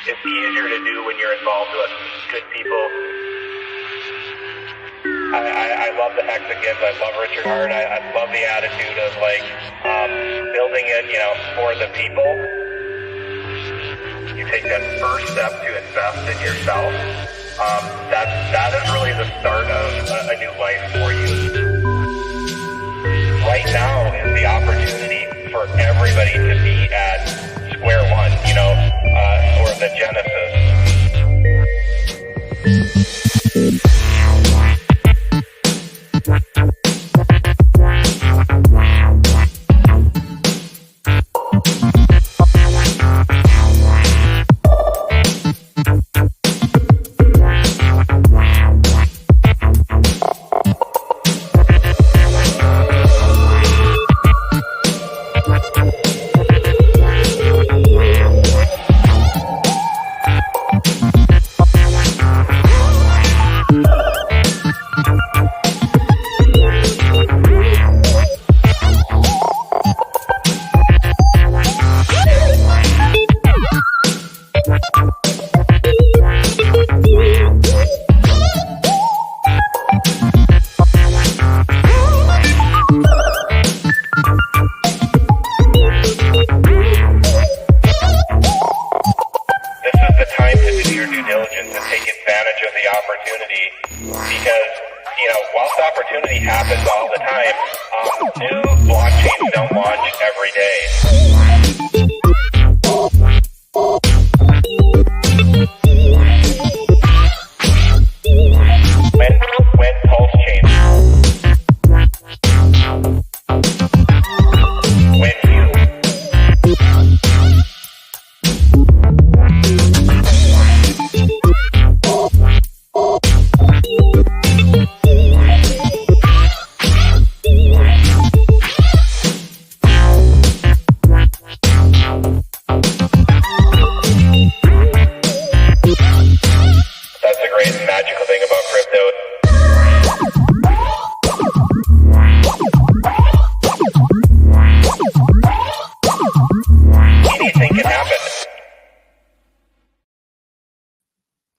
it's easier to do when you're involved with good people. I love the Hexagons. I love Richard Hart. I love the attitude of building it, for the people. You take that first step to invest in yourself. That is really the start of a new life for you. Right now is the opportunity for everybody to be at square one, or the genesis. Whilst opportunity happens all the time, new blockchains don't launch every day. When Pulsechain, when you magical thing about crypto. Anything can happen.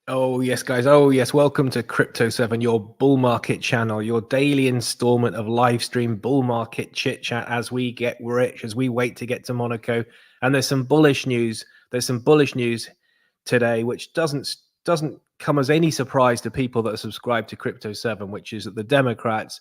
Oh yes, guys. Oh yes. Welcome to Crypto 7, your bull market channel, your daily installment of live stream bull market chit chat as we get rich, as we wait to get to Monaco. And there's some bullish news. There's some bullish news today, which doesn't come as any surprise to people that are subscribed to Crypto 7, which is that the Democrats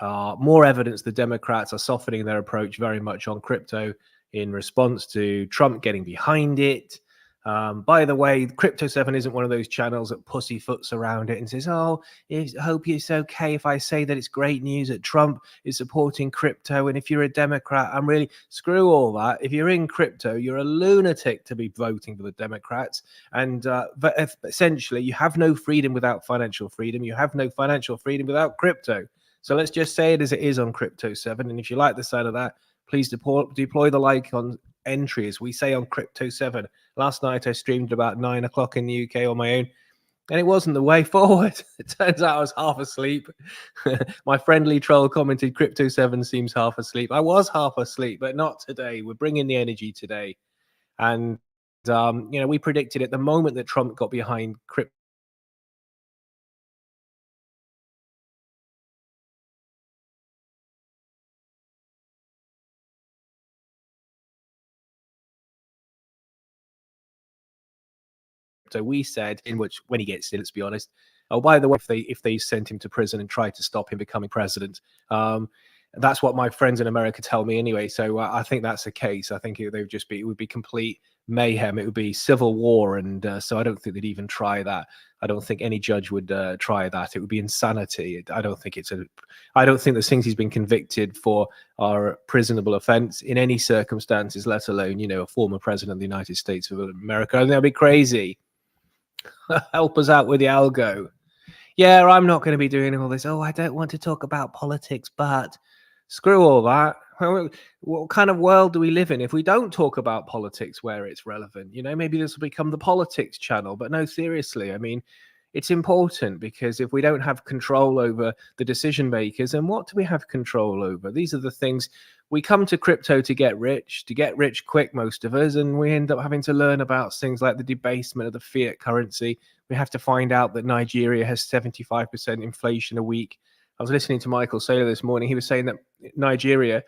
more evidence the Democrats are softening their approach very much on crypto in response to Trump getting behind it. By the way, Crypto 7 isn't one of those channels that pussyfoots around it and says, oh, I hope it's okay if I say that it's great news that Trump is supporting crypto. And if you're a Democrat, I'm really screw all that. If you're in crypto, you're a lunatic to be voting for the Democrats. And but essentially, you have no freedom without financial freedom. You have no financial freedom without crypto. So let's just say it as it is on Crypto 7. And if you like the sound of that, please deploy the like on entry, as we say on Crypto 7. Last night I streamed about 9 o'clock in the UK on my own, and it wasn't the way forward. It turns out I was half asleep. My friendly troll commented, Crypto 7 seems half asleep. I was half asleep, but not today. We're bringing the energy today. And, we predicted at the moment that Trump got behind crypto, so we said, in which when he gets in, let's be honest, oh, by the way, if they sent him to prison and tried to stop him becoming president, that's what my friends in America tell me anyway. So I think that's the case. I think it would be complete mayhem. It would be civil war, and so I don't think they'd even try that. I don't think any judge would try that. It would be insanity. I don't think the things he's been convicted for are a prisonable offense in any circumstances, let alone a former president of the United States of America. I think that'd be crazy. Help us out with the algo. Yeah, I'm not going to be doing all this. Oh, I don't want to talk about politics, but screw all that. What kind of world do we live in if we don't talk about politics where it's relevant? Maybe this will become the politics channel. But no, seriously, I mean, it's important, because if we don't have control over the decision makers, then what do we have control over? These are the things. We come to crypto to get rich quick, most of us, and we end up having to learn about things like the debasement of the fiat currency. We have to find out that Nigeria has 75% inflation a week. I was listening to Michael Saylor this morning. He was saying that Nigeria,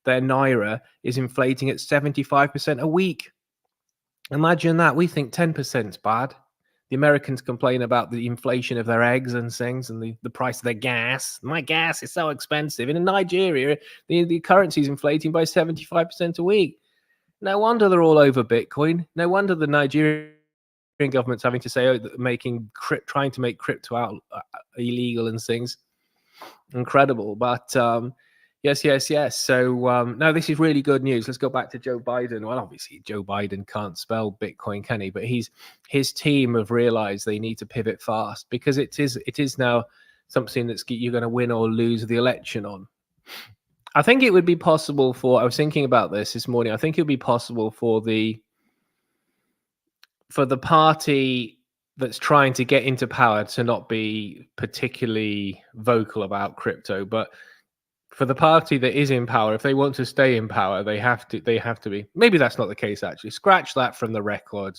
their naira, is inflating at 75% a week. Imagine that. We think 10% is bad. The Americans complain about the inflation of their eggs and things, and the price of their gas. My gas is so expensive. And in Nigeria, the currency is inflating by 75% a week. No wonder they're all over Bitcoin. No wonder the Nigerian government's having to say, trying to make crypto out illegal and things. Incredible. But yes. So no, this is really good news. Let's go back to Joe Biden. Well, obviously Joe Biden can't spell Bitcoin, can he? But his team have realized they need to pivot fast, because it is now something that's you're going to win or lose the election on. I think it would be possible I was thinking about this morning. I think it would be possible for the party that's trying to get into power to not be particularly vocal about crypto, but for the party that is in power, if they want to stay in power, they have to be. Maybe that's not the case, actually. Scratch that from the record.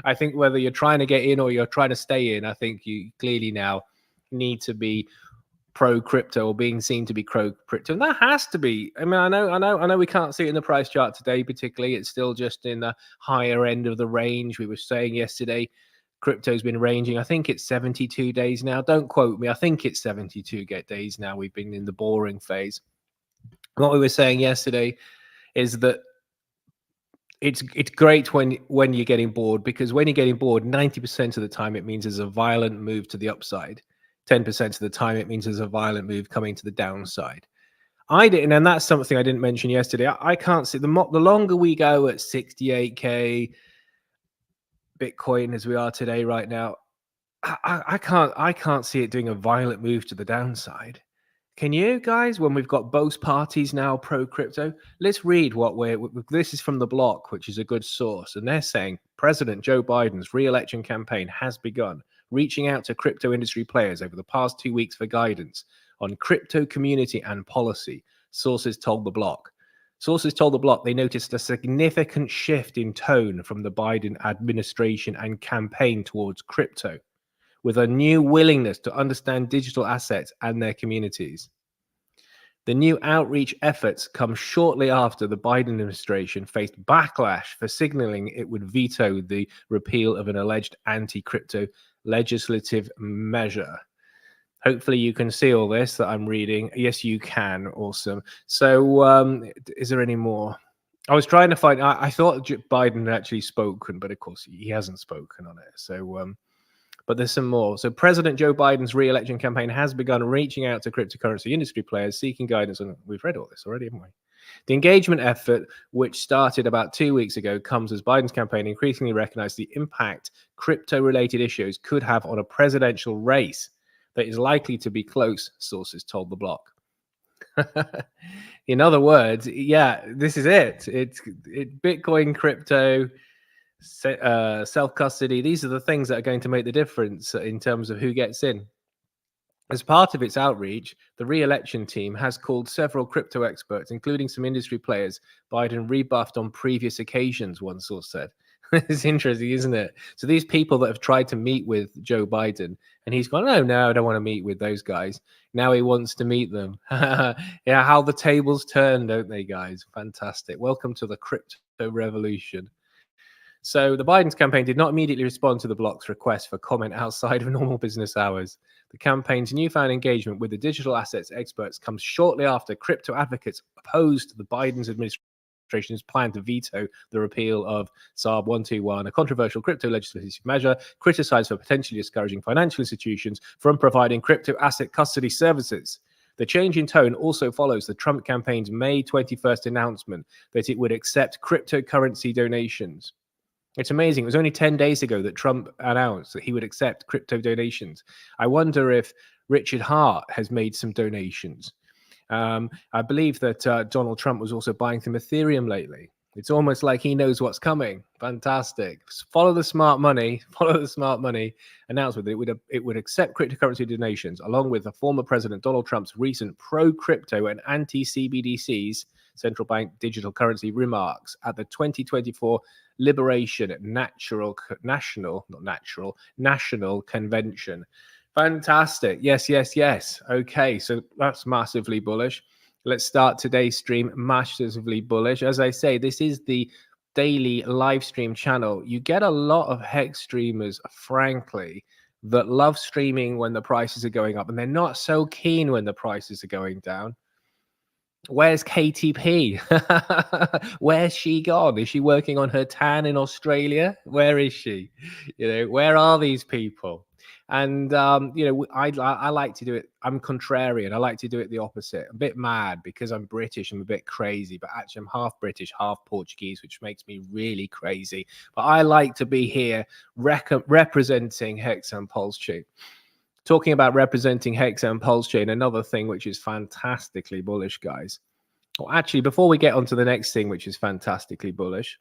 I think whether you're trying to get in or you're trying to stay in, I think you clearly now need to be pro crypto, or being seen to be pro crypto. And that has to be. I mean, I know we can't see it in the price chart today, particularly. It's still just in the higher end of the range. We were saying yesterday, crypto's been ranging. I think it's 72 days now. Don't quote me. I think it's 72 days now. We've been in the boring phase. What we were saying yesterday is that it's great when you're getting bored, because when you're getting bored, 90% of the time it means there's a violent move to the upside. 10% of the time it means there's a violent move coming to the downside. And that's something I didn't mention yesterday. I can't see the longer we go at 68k Bitcoin as we are today right now, I can't see it doing a violent move to the downside. Can you guys? When we've got both parties now pro crypto, let's read this is from The Block, which is a good source, and they're saying President Joe Biden's re-election campaign has begun, reaching out to crypto industry players over the past 2 weeks for guidance on crypto community and policy. Sources told The Block they noticed a significant shift in tone from the Biden administration and campaign towards crypto, with a new willingness to understand digital assets and their communities. The new outreach efforts come shortly after the Biden administration faced backlash for signaling it would veto the repeal of an alleged anti-crypto legislative measure. Hopefully you can see all this that I'm reading. Yes, you can. Awesome. So is there any more? I was trying to find, I thought Biden had actually spoken, but of course he hasn't spoken on it. So, but there's some more. So President Joe Biden's re-election campaign has begun reaching out to cryptocurrency industry players seeking guidance. And we've read all this already, haven't we? The engagement effort, which started about 2 weeks ago, comes as Biden's campaign increasingly recognized the impact crypto-related issues could have on a presidential race that is likely to be close, sources told The Block. In other words, yeah, this is it. It's Bitcoin, crypto, self-custody. These are the things that are going to make the difference in terms of who gets in. As part of its outreach, the re-election team has called several crypto experts, including some industry players Biden rebuffed on previous occasions, one source said. It's interesting, isn't it? So these people that have tried to meet with Joe Biden, and he's gone, no, I don't want to meet with those guys. Now he wants to meet them. Yeah, how the tables turn, don't they, guys? Fantastic. Welcome to the crypto revolution. So the Biden's campaign did not immediately respond to the Block's request for comment outside of normal business hours. The campaign's newfound engagement with the digital assets experts comes shortly after crypto advocates opposed the Biden's administration's plan to veto the repeal of SARB 121, a controversial crypto legislative measure criticized for potentially discouraging financial institutions from providing crypto asset custody services. The change in tone also follows the Trump campaign's May 21st announcement that it would accept cryptocurrency donations. It's amazing. It was only 10 days ago that Trump announced that he would accept crypto donations. I wonder if Richard Hart has made some donations. I believe that Donald Trump was also buying some Ethereum lately. It's almost like he knows what's coming. Fantastic. Follow the smart money. Follow the smart money announcement that it would accept cryptocurrency donations, along with the former President Donald Trump's recent pro-crypto and anti-CBDCs central bank digital currency remarks at the 2024 Liberation National Convention. Fantastic. Yes. Okay, so that's massively bullish. Let's start today's stream massively bullish. As I say, this is the daily live stream channel. You get a lot of Hex streamers, frankly, that love streaming when the prices are going up, and they're not so keen when the prices are going down. Where's KTP? Where's she gone? Is she working on her tan in Australia? Where is she? Where are these people? And I like to do it. I'm contrarian. I like to do it the opposite. I'm a bit mad because I'm British. I'm a bit crazy, but actually I'm half British, half Portuguese, which makes me really crazy. But I like to be here representing Hex and Pulsechain. Talking about representing Hex and Pulsechain, another thing which is fantastically bullish, guys. Well, actually, before we get on to the next thing, which is fantastically bullish,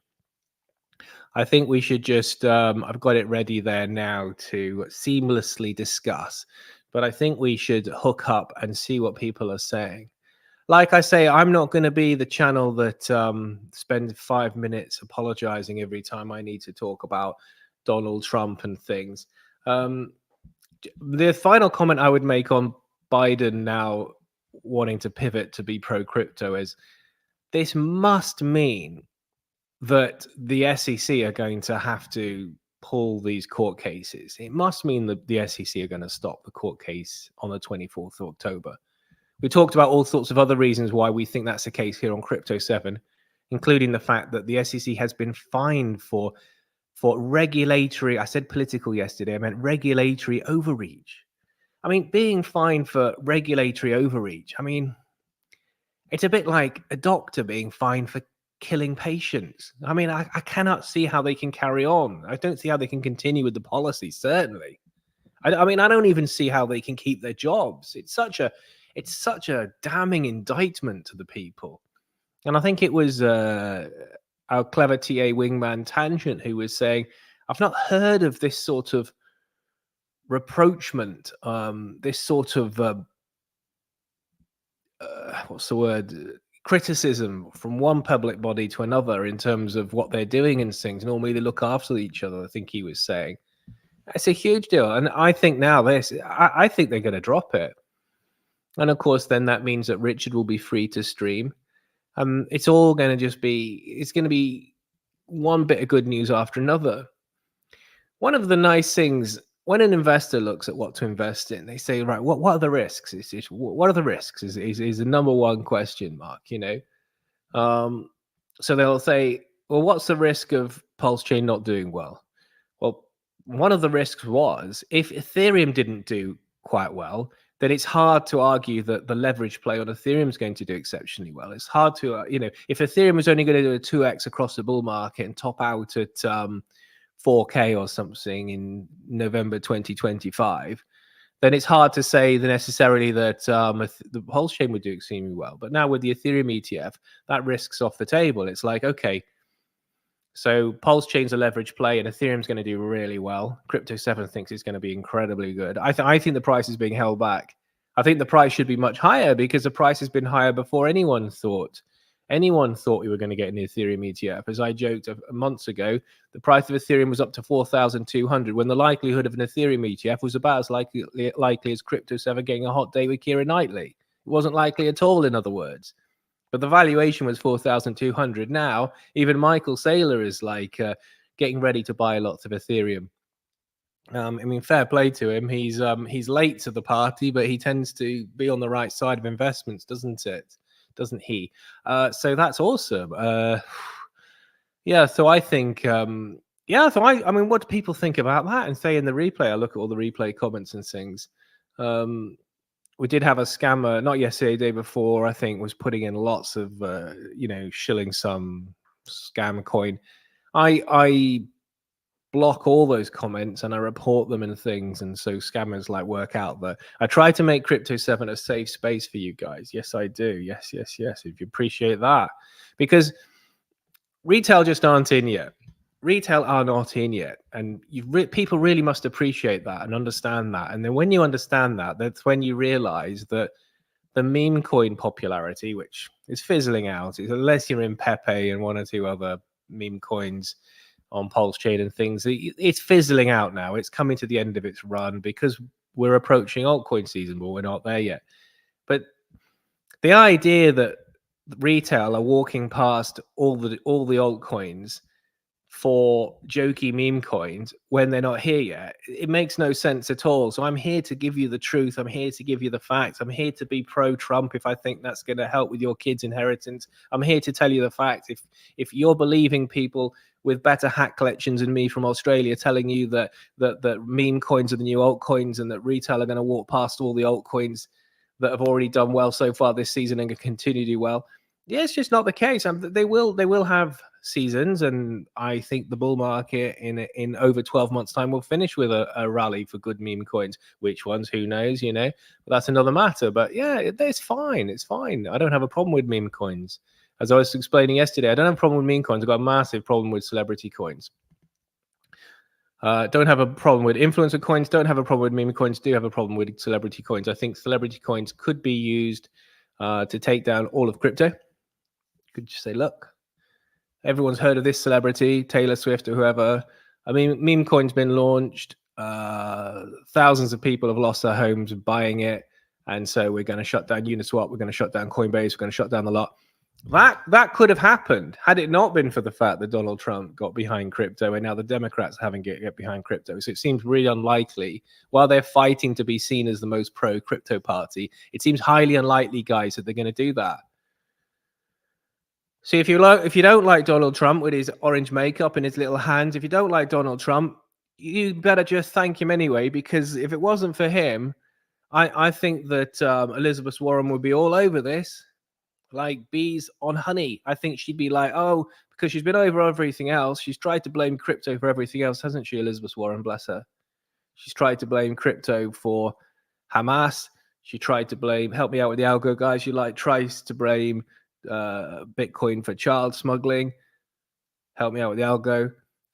I think we should just, I've got it ready there now to seamlessly discuss, but I think we should hook up and see what people are saying. Like I say, I'm not going to be the channel that spends 5 minutes apologizing every time I need to talk about Donald Trump and things. The final comment I would make on Biden now wanting to pivot to be pro-crypto is this must mean that the SEC are going to have to pull these court cases. It must mean that the SEC are going to stop the court case on the 24th of October. We talked about all sorts of other reasons why we think that's the case here on Crypto 7, including the fact that the SEC has been fined for regulatory, I said political yesterday, I meant regulatory overreach. I mean, being fined for regulatory overreach, I mean, it's a bit like a doctor being fined for killing patients. I mean, I cannot see how they can carry on. I don't see how they can continue with the policy, certainly. I mean, I don't even see how they can keep their jobs. It's such a damning indictment to the people. And I think it was our clever TA wingman Tangent who was saying, I've not heard of this sort of reproachment, this sort of what's the word? Criticism from one public body to another in terms of what they're doing and things. Normally they look after each other, I think he was saying. It's a huge deal. And I think now I think they're going to drop it. And of course, then that means that Richard will be free to stream. It's all going to it's going to be one bit of good news after another. One of the nice things when an investor looks at what to invest in, they say, right, what are the risks? What are the risks is the number one question mark, So they'll say, well, what's the risk of Pulsechain not doing well? Well, one of the risks was if Ethereum didn't do quite well, then it's hard to argue that the leverage play on Ethereum is going to do exceptionally well. It's hard to, if Ethereum is only going to do a 2x across the bull market and top out at 4K or something in November 2025, then it's hard to say necessarily that the Pulsechain would do extremely well. But now with the Ethereum ETF, that risk's off the table. It's like, okay, so Pulsechain's a leverage play and Ethereum's going to do really well. Crypto 7 thinks it's going to be incredibly good. I think the price is being held back. I think the price should be much higher because the price has been higher before anyone thought we were going to get an Ethereum ETF. As I joked months ago, the price of Ethereum was up to 4,200 when the likelihood of an Ethereum ETF was about as likely as Crypto 7 getting a hot day with Keira Knightley. It wasn't likely at all, in other words. But the valuation was 4,200. Now, even Michael Saylor is like getting ready to buy lots of Ethereum. I mean, fair play to him. He's late to the party, but he tends to be on the right side of investments, doesn't he? So that's awesome. So I think, I mean, what do people think about that? And say in the replay, I look at all the replay comments and things. We did have a scammer, not yesterday, the day before, I think, was putting in lots of, shilling some scam coin. I block all those comments and I report them and things, and so scammers work out that I try to make Crypto 7 a safe space for you guys. Yes, I do. Yes. If you appreciate that, because retail just aren't in yet. Retail are not in yet, and people really must appreciate that and understand that. And then when you understand that, that's when you realize that the meme coin popularity, which is fizzling out, unless you're in Pepe and one or two other meme coins on Pulsechain and things, it's fizzling out now. It's coming to the end of its run because we're approaching altcoin season, but we're not there yet. But the idea that retail are walking past all the altcoins for jokey meme coins when they're not here yet, it makes no sense at all. So I'm here to give you the truth. I'm here to give you the facts. I'm here to be pro-Trump if I think that's going to help with your kids' inheritance. I'm here to tell you the facts. If you're believing people with better hack collections than me from Australia telling you that meme coins are the new altcoins and that retail are going to walk past all the altcoins that have already done well so far this season and can continue to do well, yeah, it's just not the case. They will have seasons, and I think the bull market in over 12 months' time will finish with a rally for good meme coins. Which ones? Who knows? But that's another matter. But yeah, it's fine. It's fine. I don't have a problem with meme coins. As I was explaining yesterday, I don't have a problem with meme coins. I've got a massive problem with celebrity coins. Don't have a problem with influencer coins. Don't have a problem with meme coins. Do have a problem with celebrity coins. I think celebrity coins could be used to take down all of crypto. Could just say, look, everyone's heard of this celebrity, Taylor Swift or whoever. I mean, meme coin's been launched. Thousands of people have lost their homes buying it. And so we're going to shut down Uniswap. We're going to shut down Coinbase. We're going to shut down the lot. That could have happened had it not been for the fact that Donald Trump got behind crypto and now the Democrats haven't get behind crypto. So it seems really unlikely, while they're fighting to be seen as the most pro-crypto party, it seems highly unlikely, guys, that they're going to do that. See, if you don't like Donald Trump with his orange makeup and his little hands, if you don't like Donald Trump, you better just thank him anyway, because if it wasn't for him, I think that Elizabeth Warren would be all over this, like bees on honey. I think she'd be like, oh, because she's been over everything else. She's tried to blame crypto for everything else, hasn't she, Elizabeth Warren, bless her? She's tried to blame crypto for Hamas. She tried to blame, help me out with the algo, guys. She tries to blame Bitcoin for child smuggling. Help me out with the algo.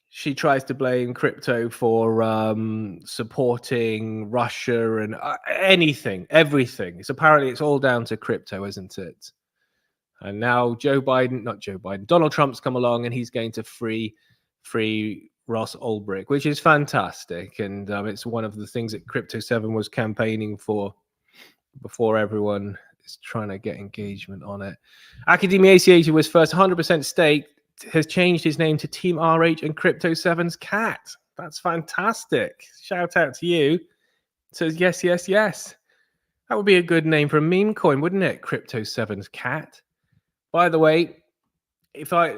She tries to blame crypto for supporting Russia and everything. Apparently it's all down to crypto, isn't it? And now Donald Trump's come along and he's going to free Ross Ulbricht, which is fantastic. And it's one of the things that Crypto 7 was campaigning for before everyone is trying to get engagement on it. Academia ACH was first 100% staked, has changed his name to Team RH and Crypto 7's cat. That's fantastic. Shout out to you. Says yes, yes, yes. That would be a good name for a meme coin, wouldn't it? Crypto 7's cat. By the way, if I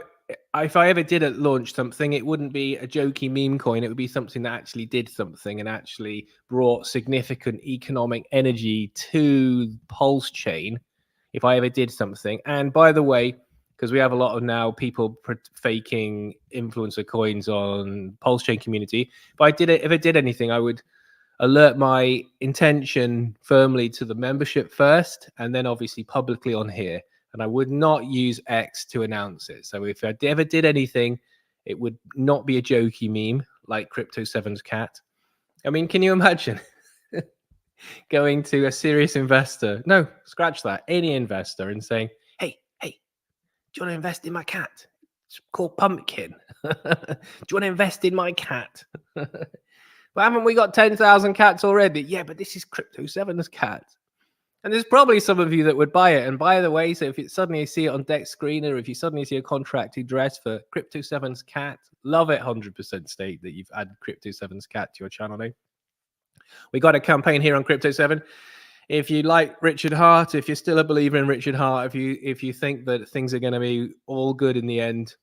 ever did launch something, it wouldn't be a jokey meme coin. It would be something that actually did something and actually brought significant economic energy to Pulsechain. If I ever did something, and by the way, because we have a lot of now people faking influencer coins on Pulsechain community, if I did anything, I would alert my intention firmly to the membership first, and then obviously publicly on here. And I would not use X to announce it. So if I ever did anything, it would not be a jokey meme like Crypto 7's cat. I mean, can you imagine going to a serious investor? No, scratch that. Any investor and saying, hey, do you want to invest in my cat? It's called Pumpkin. Do you want to invest in my cat? Well, haven't we got 10,000 cats already? Yeah, but this is Crypto 7's cat. And there's probably some of you that would buy it. And by the way, so if you suddenly see it on Dex Screener, if you suddenly see a contracted dress for Crypto 7's cat, love it, 100% state that you've added Crypto 7's cat to your channel name. We got a campaign here on Crypto 7. If you like Richard Hart, if you're still a believer in Richard Hart, if you think that things are going to be all good in the end,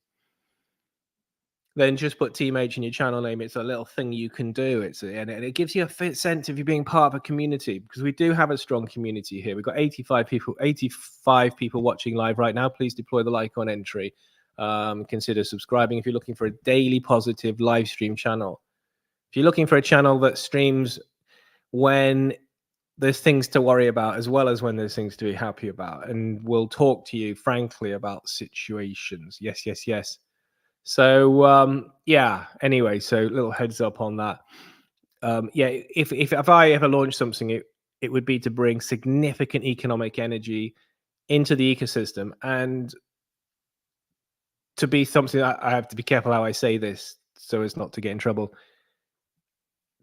then just put Team H in your channel name. It's a little thing you can do. And it gives you a sense of you being part of a community, because we do have a strong community here. We've got 85 people watching live right now. Please deploy the like on entry. Consider subscribing if you're looking for a daily positive live stream channel. If you're looking for a channel that streams when there's things to worry about as well as when there's things to be happy about, and we'll talk to you frankly about situations. Yes, yes, yes. So yeah. Anyway, so little heads up on that. Yeah, if I ever launch something, it would be to bring significant economic energy into the ecosystem, and to be something that I have to be careful how I say this so as not to get in trouble.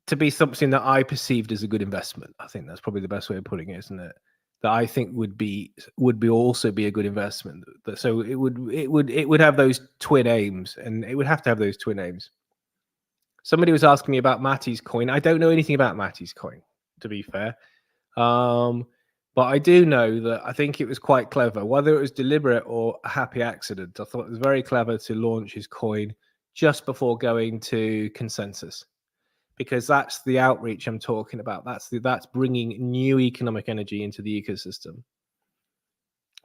To be something that I perceived as a good investment. I think that's probably the best way of putting it, isn't it? That I think would be also be a good investment. So it would have those twin aims, and it would have to have those twin aims. Somebody was asking me about Matty's coin. I don't know anything about Matty's coin, to be fair. But I do know that I think it was quite clever, whether it was deliberate or a happy accident. I thought it was very clever to launch his coin just before going to consensus, because that's the outreach I'm talking about. That's bringing new economic energy into the ecosystem.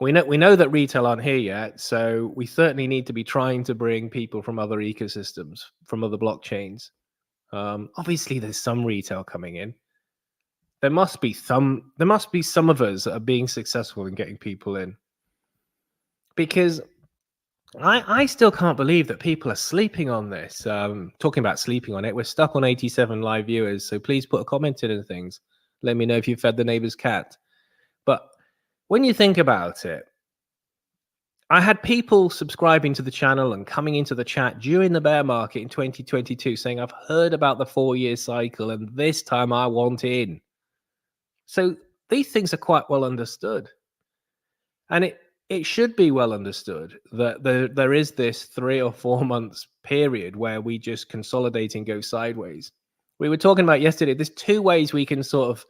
We know that retail aren't here yet, so we certainly need to be trying to bring people from other ecosystems, from other blockchains. Obviously, there's some retail coming in. There must be some of us that are being successful in getting people in, because I still can't believe that people are sleeping on this. Talking about sleeping on it, we're stuck on 87 live viewers, so please put a comment in and things. Let me know if you fed the neighbor's cat. But when you think about it, I had people subscribing to the channel and coming into the chat during the bear market in 2022 saying, I've heard about the 4-year cycle and this time I want in. So these things are quite well understood. And it should be well understood that there is this 3 or 4 months period where we just consolidate and go sideways. We were talking about yesterday, there's 2 ways we can sort of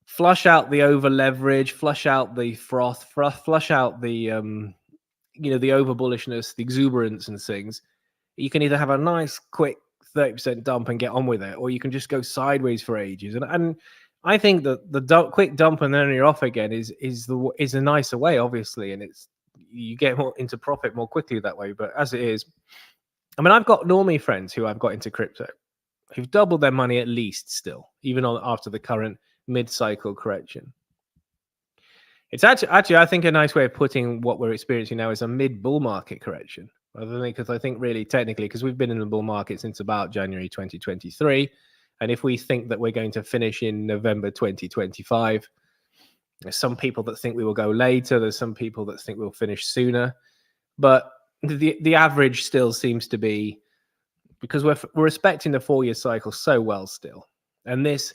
flush out the over leverage, flush out the froth, flush out the the over bullishness, the exuberance and things. You can either have a nice quick 30% dump and get on with it, or you can just go sideways for ages. And I think that the quick dump and then you're off again is a nicer way, obviously, and you get more into profit more quickly that way. But as it is, I mean, I've got normie friends who I've got into crypto who've doubled their money at least still, even after the current mid-cycle correction. It's actually, I think, a nice way of putting what we're experiencing now is a mid-bull market correction. Because I think really technically, because we've been in the bull market since about January 2023, and if we think that we're going to finish in November 2025, there's some people that think we will go later. There's some people that think we'll finish sooner, but the average still seems to be, because we're respecting the 4-year cycle so well still, and this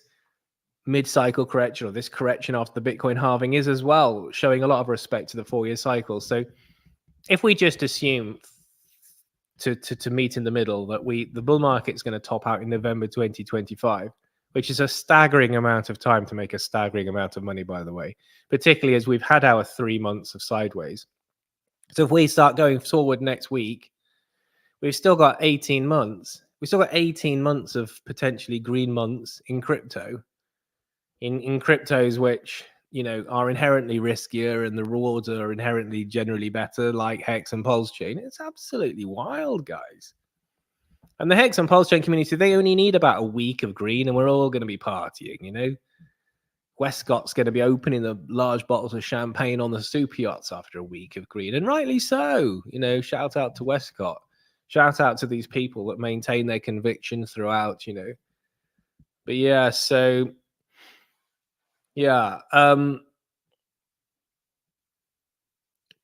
mid-cycle correction, or this correction after the Bitcoin halving, is as well showing a lot of respect to the 4-year cycle. So if we just assume to meet in the middle that the bull market's going to top out in November 2025, which is a staggering amount of time to make a staggering amount of money, by the way, particularly as we've had our 3 months of sideways. So if we start going forward next week, we've still got 18 months. We've still got 18 months of potentially green months in crypto, in cryptos which, are inherently riskier and the rewards are inherently generally better, like Hex and Pulsechain. It's absolutely wild, guys. And the Hex and Pulsechain community, they only need about a week of green and we're all going to be partying, Westcott's going to be opening the large bottles of champagne on the super yachts after a week of green, and rightly so. Shout out to Westcott. Shout out to these people that maintain their conviction throughout, But yeah, so yeah.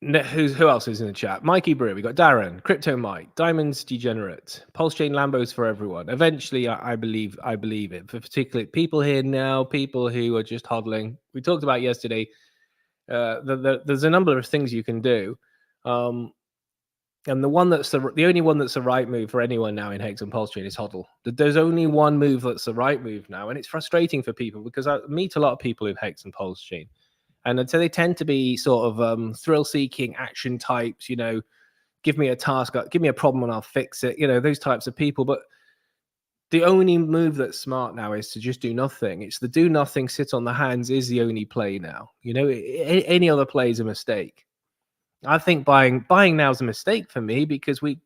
Who else is in the chat? Mikey Brew. We got Darren, Crypto Mike, Diamonds Degenerate, Pulsechain Lambos for everyone. Eventually, I believe it. For particularly people here now, people who are just hodling. We talked about yesterday. There's a number of things you can do, and the only one that's the right move for anyone now in Hex and Pulsechain is hodl. There's only one move that's the right move now, and it's frustrating for people because I meet a lot of people in Hex and Pulsechain. And so they tend to be sort of thrill-seeking action types, give me a task, give me a problem and I'll fix it, those types of people. But the only move that's smart now is to just do nothing. It's the do nothing, sit on the hands is the only play now. Any other play is a mistake. I think buying now is a mistake for me because we've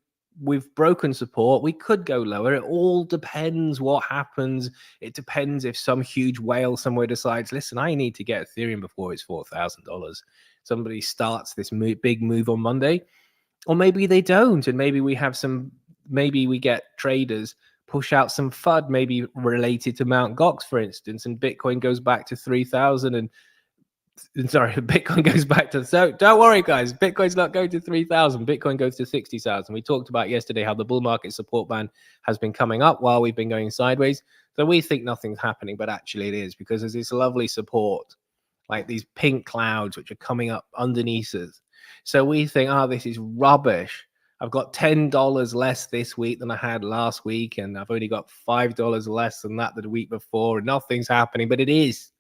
broken support. We could go lower. It all depends what happens. It depends if some huge whale somewhere decides, listen, I need to get Ethereum before it's $4,000. Somebody starts this big move on Monday. Or maybe they don't, and maybe we get traders push out some FUD, maybe related to Mount Gox, for instance, and Bitcoin goes back to 3,000 and sorry, Bitcoin goes back to, so don't worry, guys, Bitcoin's not going to 3,000. Bitcoin goes to 60,000. We talked about yesterday how the bull market support band has been coming up while we've been going sideways. So we think nothing's happening, but actually it is, because there's this lovely support, like these pink clouds, which are coming up underneath us. So we think, oh, this is rubbish. I've got $10 less this week than I had last week, and I've only got $5 less than that the week before, and nothing's happening, but it is.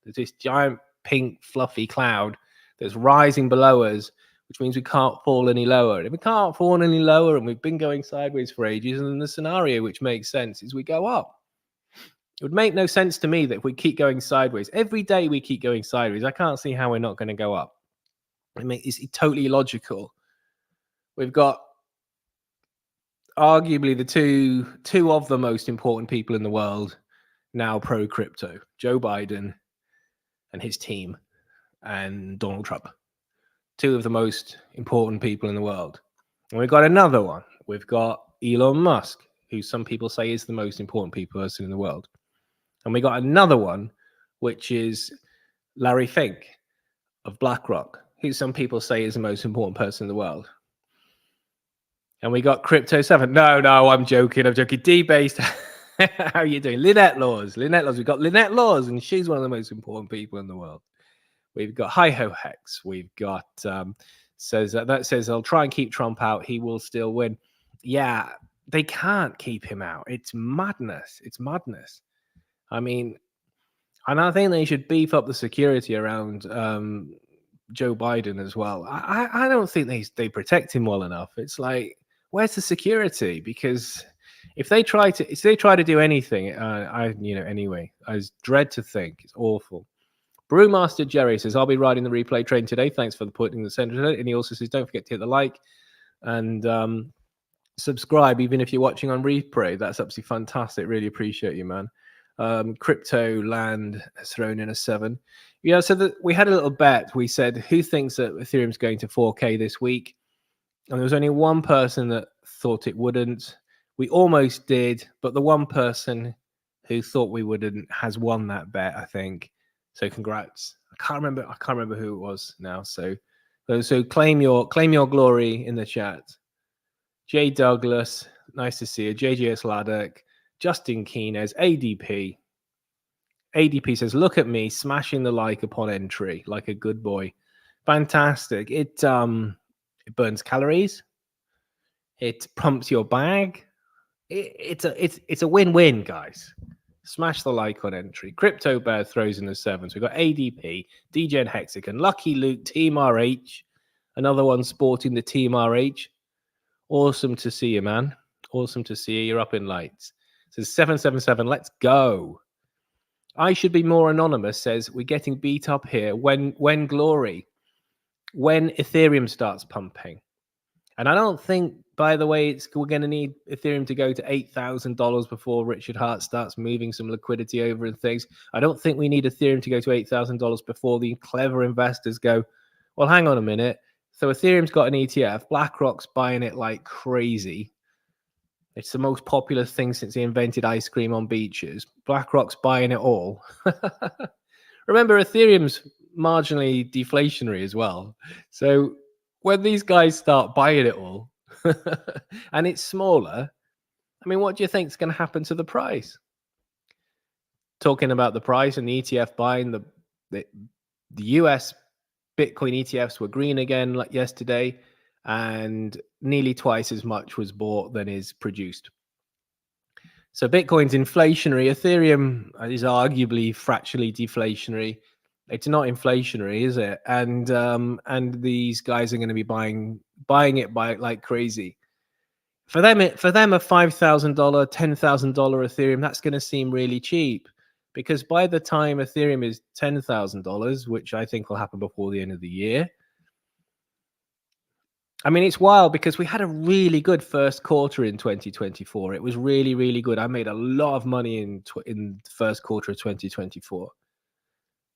There's this giant pink fluffy cloud that's rising below us, which means we can't fall any lower. And if we can't fall any lower, and we've been going sideways for ages, and then the scenario which makes sense is we go up. It would make no sense to me that if we keep going sideways, every day we keep going sideways, I can't see how we're not going to go up. I mean, it's totally illogical. We've got arguably the two of the most important people in the world now pro crypto, Joe Biden and his team, and Donald Trump, two of the most important people in the world. And we've got another one. We've got Elon Musk, who some people say is the most important person in the world. And we got another one, which is Larry Fink of BlackRock, who some people say is the most important person in the world. And we got Crypto 7. No, I'm joking. D-Based. How are you doing? Lynette Laws. We've got Lynette Laws, and she's one of the most important people in the world. We've got Hi-Ho Hex. We've got says I'll try and keep Trump out. He will still win. Yeah, they can't keep him out. It's madness. I mean, and I think they should beef up the security around Joe Biden as well. I don't think they protect him well enough. It's like, where's the security? Because if they try to do anything, anyway, I dread to think. It's awful. Brewmaster Jerry says, I'll be riding the replay train today. Thanks for putting the center. And he also says, don't forget to hit the like and subscribe, even if you're watching on replay. That's absolutely fantastic. Really appreciate you, man. Crypto Land has thrown in a 7. Yeah, so we had a little bet. We said, who thinks that Ethereum's going to 4K this week? And there was only one person that thought it wouldn't. We almost did, but the one person who thought we wouldn't has won that bet, I think. So congrats. I can't remember who it was now. So claim your glory in the chat. Jay Douglas, nice to see you. JJS Laddock, Justin Keenez, ADP. ADP says, look at me smashing the like upon entry like a good boy. Fantastic. It burns calories. It pumps your bag. It's a win-win, guys. Smash the like on entry. Crypto Bear throws in the 7s. We've got ADP, DJ and Hexagon, Lucky Luke, Team RH. Another one sporting the Team RH. Awesome to see you, man. Awesome to see you. You're up in lights. Says 777. Let's go. I should be more anonymous. Says we're getting beat up here. When glory? When Ethereum starts pumping. And I don't think, by the way, we're going to need Ethereum to go to $8,000 before Richard Hart starts moving some liquidity over and things. I don't think we need Ethereum to go to $8,000 before the clever investors go, well, hang on a minute. So Ethereum's got an ETF. BlackRock's buying it like crazy. It's the most popular thing since they invented ice cream on beaches. BlackRock's buying it all. Remember, Ethereum's marginally deflationary as well. So when these guys start buying it all and it's smaller, I mean, what do you think is going to happen to the price? Talking about the price and the ETF buying, the US Bitcoin ETFs were green again like yesterday, and nearly twice as much was bought than is produced. So Bitcoin's inflationary. Ethereum is arguably fractionally deflationary. It's not inflationary, is it? And these guys are going to be buying it by like crazy. For them, a $5,000, $10,000 Ethereum, that's going to seem really cheap, because by the time Ethereum is $10,000, which I think will happen before the end of the year, I mean, it's wild because we had a really good first quarter in 2024. It was really, really good. I made a lot of money in the first quarter of 2024.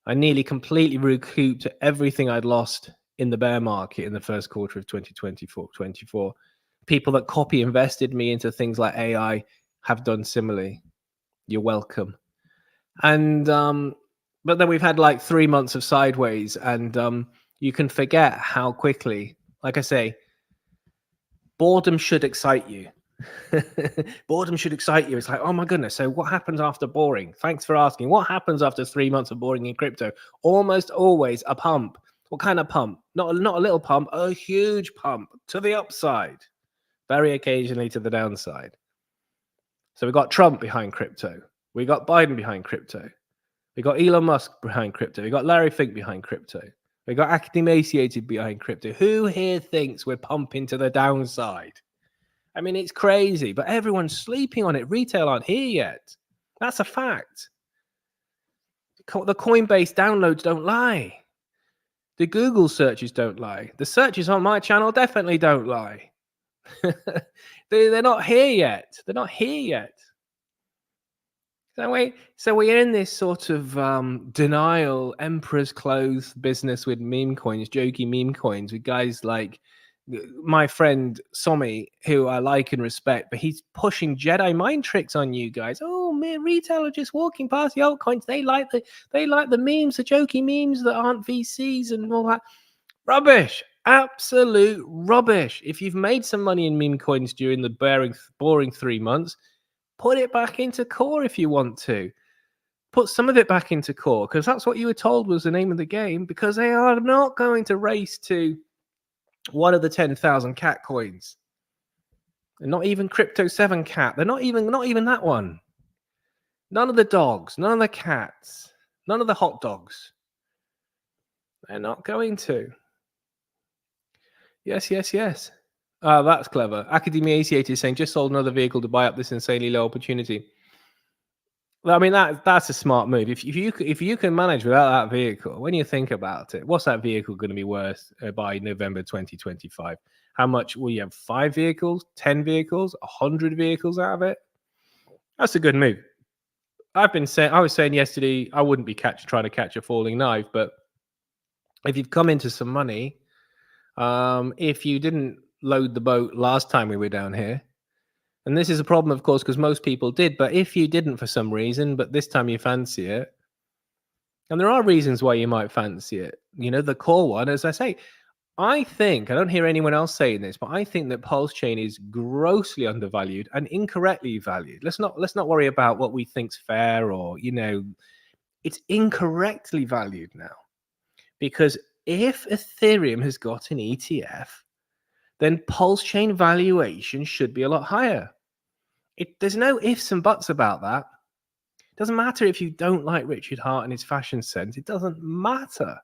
I nearly completely recouped everything I'd lost in the bear market in the first quarter of 2024. People that copy invested me into things like AI have done similarly. You're welcome. And but then we've had like 3 months of sideways, and you can forget how quickly, like I say, boredom should excite you. Boredom should excite you. It's like, oh my goodness, so what happens after boring? Thanks for asking. What happens after 3 months of boring in crypto? Almost always a pump. What kind of pump? Not a little pump, a huge pump to the upside, very occasionally to the downside. So we got Trump behind crypto. We got Biden behind crypto. We got Elon Musk behind crypto. We got Larry Fink behind crypto. We got Academaciated behind crypto. Who here thinks we're pumping to the downside? I mean, it's crazy, but everyone's sleeping on it. Retail aren't here yet. That's a fact. The Coinbase downloads don't lie. The Google searches don't lie. The searches on my channel definitely don't lie. They're not here yet. They're not here yet. So we're in this sort of denial, emperor's clothes business with meme coins, jokey meme coins, with guys like my friend Somi, who I like and respect, but he's pushing Jedi mind tricks on you guys. Oh man, retail are just walking past the altcoins. They like the memes, the jokey memes that aren't VCs and all that. Rubbish. Absolute rubbish. If you've made some money in meme coins during the boring 3 months, put it back into core if you want to. Put some of it back into core, because that's what you were told was the name of the game, because they are not going to race to one of the 10,000 cat coins. They're not even Crypto 7 cat. They're not even that one. None of the dogs, none of the cats, none of the hot dogs. They're not going to. Yes. That's clever. Academaciated is saying, just sold another vehicle to buy up this insanely low opportunity. Well, I mean, that's a smart move. If you can manage without that vehicle, when you think about it, what's that vehicle going to be worth by November 2025? How much will you have? 5 vehicles, 10 vehicles, 100 vehicles out of it? That's a good move. I was saying yesterday, I wouldn't be trying to catch a falling knife, but if you've come into some money, if you didn't load the boat last time we were down here, and this is a problem, of course, because most people did, but if you didn't for some reason, but this time you fancy it, and there are reasons why you might fancy it, the core one, as I say, I don't hear anyone else saying this, but I think that Pulsechain is grossly undervalued and incorrectly valued. Let's not worry about what we think's fair, or it's incorrectly valued now, because if Ethereum has got an ETF, then Pulsechain valuation should be a lot higher. There's no ifs and buts about that. It doesn't matter if you don't like Richard Hart and his fashion sense. It doesn't matter.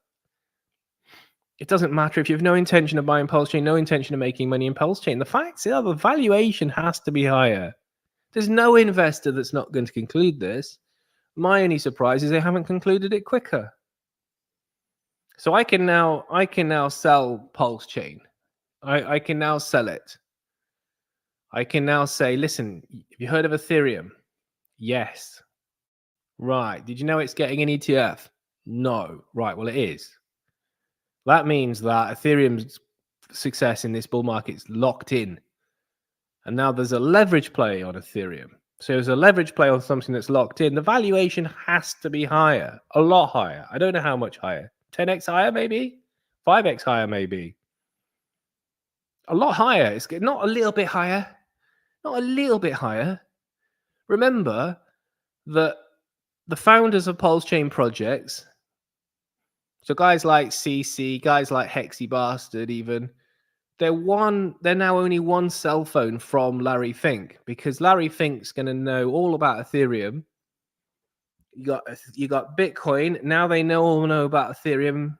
It doesn't matter if you have no intention of buying Pulsechain, no intention of making money in Pulsechain. The facts are the valuation has to be higher. There's no investor that's not going to conclude this. My only surprise is they haven't concluded it quicker. So I can now sell Pulsechain. I can now sell it. I can now say, listen, have you heard of Ethereum? Yes. Right. Did you know it's getting an ETF? No. Right. Well, it is. That means that Ethereum's success in this bull market is locked in. And now there's a leverage play on Ethereum. So there's a leverage play on something that's locked in. The valuation has to be higher, a lot higher. I don't know how much higher. 10x higher, maybe? 5x higher, maybe? A lot higher. It's not a little bit higher. Not a little bit higher. Remember that the founders of Pulsechain projects, so guys like CC, guys like Hexy Bastard even, they're now only one cell phone from Larry Fink, because Larry Fink's going to know all about Ethereum. You got Bitcoin. Now they all know about Ethereum,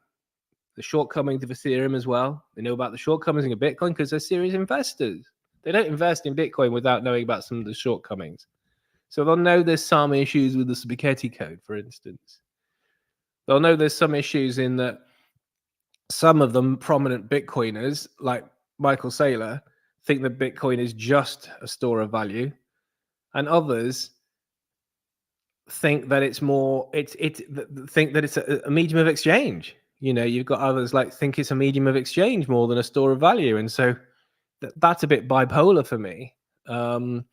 the shortcomings of Ethereum as well. They know about the shortcomings of Bitcoin because they're serious investors. They don't invest in Bitcoin without knowing about some of the shortcomings. So they'll know there's some issues with the spaghetti code, for instance. They'll know there's some issues in that some of the prominent Bitcoiners, like Michael Saylor, think that Bitcoin is just a store of value, and others think that it's more. Think that it's a medium of exchange. You've got others like think it's a medium of exchange more than a store of value. And so that's a bit bipolar for me. Ethereum,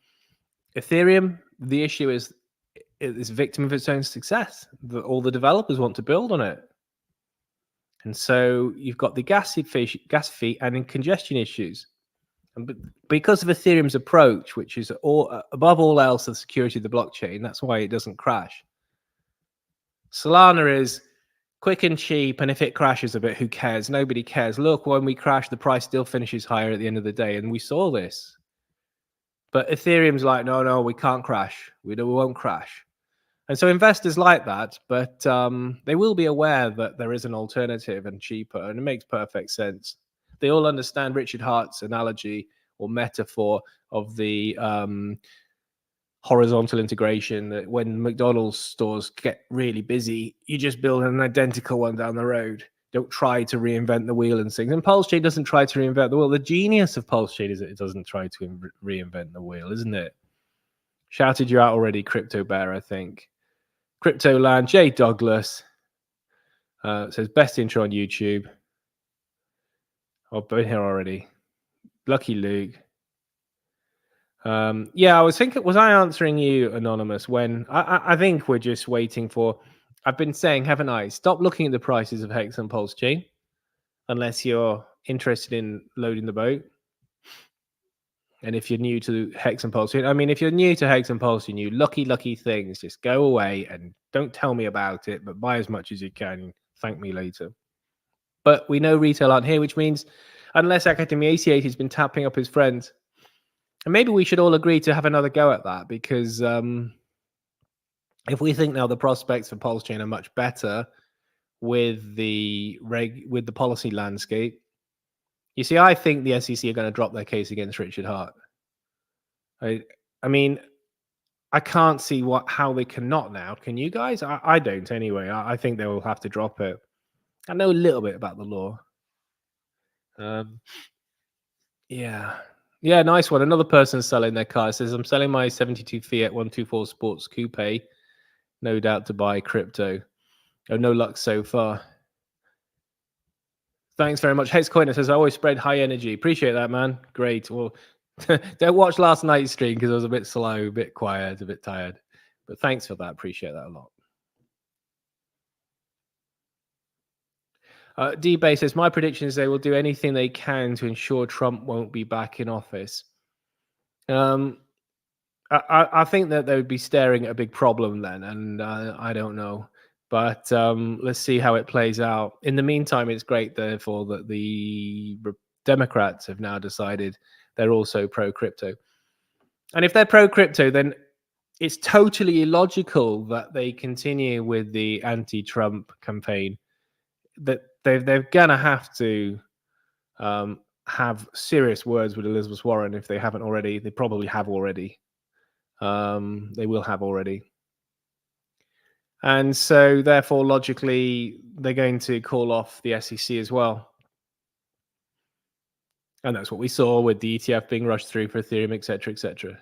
the issue is it's victim of its own success. All the developers want to build on it. And so you've got the gas fee and congestion issues. And because of Ethereum's approach, which is above all else the security of the blockchain, that's why it doesn't crash. Solana is quick and cheap, and if it crashes a bit, who cares? Nobody cares. Look, when we crash, the price still finishes higher at the end of the day, and we saw this. But Ethereum's like, no, we can't crash. We won't crash. And so investors like that, but they will be aware that there is an alternative and cheaper, and it makes perfect sense. They all understand Richard Hart's analogy or metaphor of the horizontal integration, that when McDonald's stores get really busy, you just build an identical one down the road. Don't try to reinvent the wheel and things. And Pulsechain doesn't try to reinvent the wheel. The genius of Pulsechain is that it doesn't try to reinvent the wheel, isn't it? Shouted you out already, Crypto Bear, I think. Crypto Land, Jay Douglas says best intro on YouTube. I've been here already. Lucky Luke. Yeah, I was thinking, was I answering you, Anonymous, when I think we're just waiting for, I've been saying, haven't I? Stop looking at the prices of Hex and Pulsechain unless you're interested in loading the boat. And if you're new to Hex and Pulsechain, I mean, if you're new to Hex and Pulsechain, you lucky things, just go away and don't tell me about it, but buy as much as you can and thank me later. But we know retail aren't here, which means unless Academy 88 has been tapping up his friends, and maybe we should all agree to have another go at that, because if we think now the prospects for Pulsechain are much better with the policy landscape, you see, I think the SEC are going to drop their case against Richard Hart. I mean, I can't see how they cannot now. Can you guys? I don't anyway. I think they will have to drop it. I know a little bit about the law. Yeah, nice one. Another person selling their car says, I'm selling my 72 Fiat 124 Sports Coupe, no doubt to buy crypto. Oh, no luck so far. Thanks very much. Hexcoiner says, I always spread high energy. Appreciate that, man. Great. Well, don't watch last night's stream because I was a bit slow, a bit quiet, a bit tired. But thanks for that. Appreciate that a lot. D-Bay says, my prediction is they will do anything they can to ensure Trump won't be back in office. I think that they would be staring at a big problem then, and I don't know. But let's see how it plays out. In the meantime, it's great, therefore, that the Democrats have now decided they're also pro-crypto. And if they're pro-crypto, then it's totally illogical that they continue with the anti-Trump campaign. That they're gonna have to have serious words with Elizabeth Warren if they haven't already. They probably have already. They will have already. And so, therefore, logically, they're going to call off the SEC as well. And that's what we saw with the ETF being rushed through for Ethereum, etc., etc.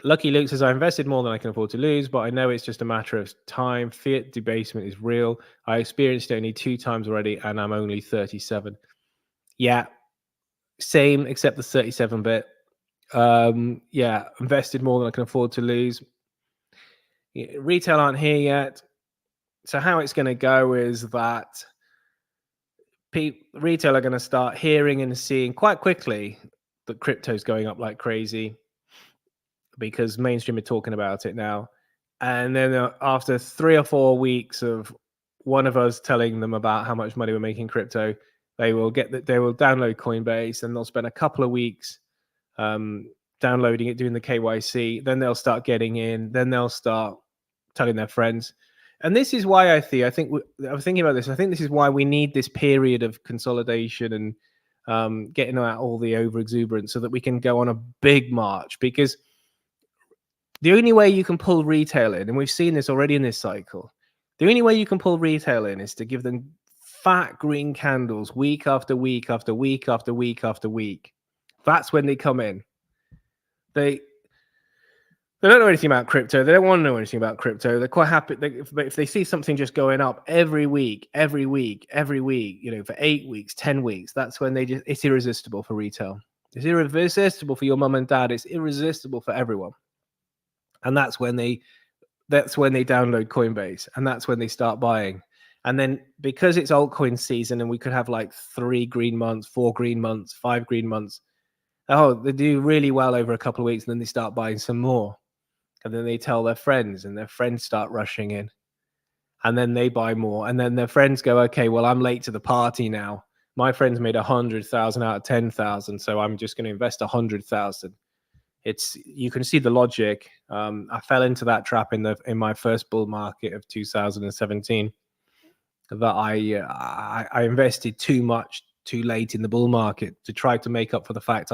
Lucky Luke says, I invested more than I can afford to lose, but I know it's just a matter of time. Fiat debasement is real. I experienced it only 2 times already, and I'm only 37. Yeah, same, except the 37 bit. Yeah, invested more than I can afford to lose. Retail aren't here yet. So how it's going to go is that retail are going to start hearing and seeing quite quickly that crypto's going up like crazy because mainstream are talking about it now. And then after 3 or 4 weeks of one of us telling them about how much money we're making crypto, they will download Coinbase, and they'll spend a couple of weeks downloading it, doing the KYC. Then they'll start getting in. Then they'll start telling their friends. And this is why I think I was thinking about this. I think this is why we need this period of consolidation and getting out all the overexuberance so that we can go on a big march. Because the only way you can pull retail in, and we've seen this already in this cycle, the only way you can pull retail in is to give them fat green candles week after week after week after week after week. That's when they come in. They don't know anything about crypto. They don't want to know anything about crypto. They're quite happy. If they see something just going up every week, for 8 weeks, 10 weeks, that's when it's irresistible for retail. It's irresistible for your mum and dad. It's irresistible for everyone. And that's when they download Coinbase, and that's when they start buying. And then because it's altcoin season and we could have like 3 green months, 4 green months, 5 green months, they do really well over a couple of weeks, and then they start buying some more. And then they tell their friends, and their friends start rushing in. And then they buy more. And then their friends go, okay, well, I'm late to the party now. My friends made 100,000 out of 10,000, so I'm just going to invest 100,000. You can see the logic. I fell into that trap in my first bull market of 2017. That I invested too much too late in the bull market to try to make up for the fact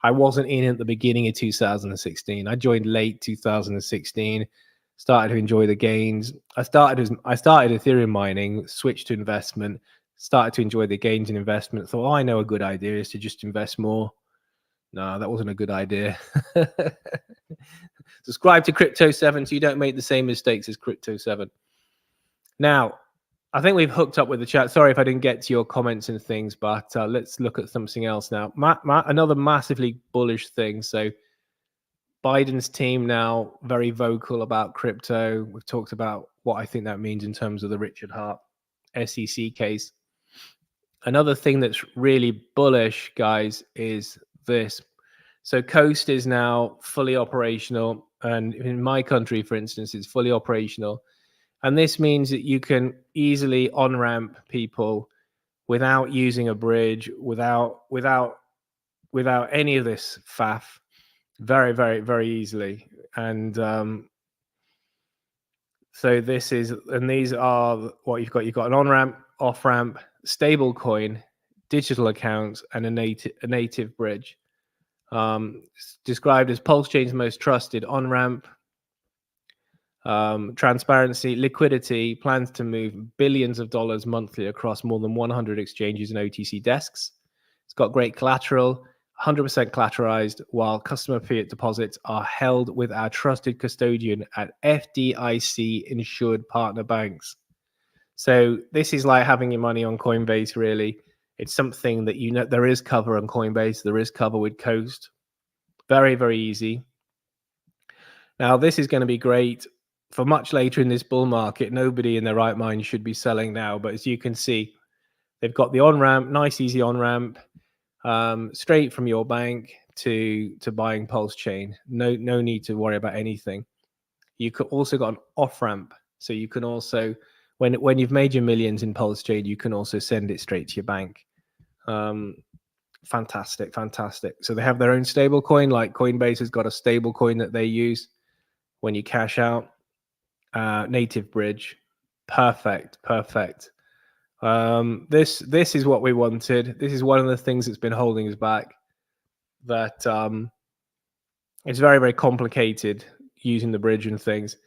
I wasn't in at the beginning of 2016. I joined late 2016, started to enjoy the gains. I started Ethereum mining, switched to investment, started to enjoy the gains in investment. Thought, I know a good idea is to just invest more. No, that wasn't a good idea. Subscribe to Crypto 7 so you don't make the same mistakes as Crypto 7. Now, I think we've hooked up with the chat. Sorry if I didn't get to your comments and things, but let's look at something else now. Another massively bullish thing. So Biden's team now very vocal about crypto. We've talked about what I think that means in terms of the Richard Hart SEC case. Another thing that's really bullish, guys, is this. So Coast is now fully operational. And in my country, for instance, it's fully operational. And this means that you can easily on-ramp people without using a bridge, without any of this faff, very, very, very easily. And so these are what you've got. You've got an on-ramp, off-ramp, stable coin, digital accounts, and a native bridge. It's described as Pulsechain's most trusted on-ramp. Transparency, liquidity, plans to move billions of dollars monthly across more than 100 exchanges and OTC desks. It's got great collateral, 100% collateralized, while customer fiat deposits are held with our trusted custodian at FDIC insured partner banks. So this is like having your money on Coinbase, really. It's something that there is cover on Coinbase, there is cover with Coast. Very, very easy. Now, this is going to be great for much later in this bull market. Nobody in their right mind should be selling now. But as you can see, they've got the on-ramp, nice, easy on-ramp, straight from your bank to buying Pulsechain. No need to worry about anything. You could also got an off-ramp. So you can also, when you've made your millions in Pulsechain, you can also send it straight to your bank. Fantastic. So they have their own stable coin, like Coinbase has got a stable coin that they use when you cash out. Native bridge, perfect. This is what we wanted. This is one of the things that's been holding us back. That it's very, very complicated using the bridge and things,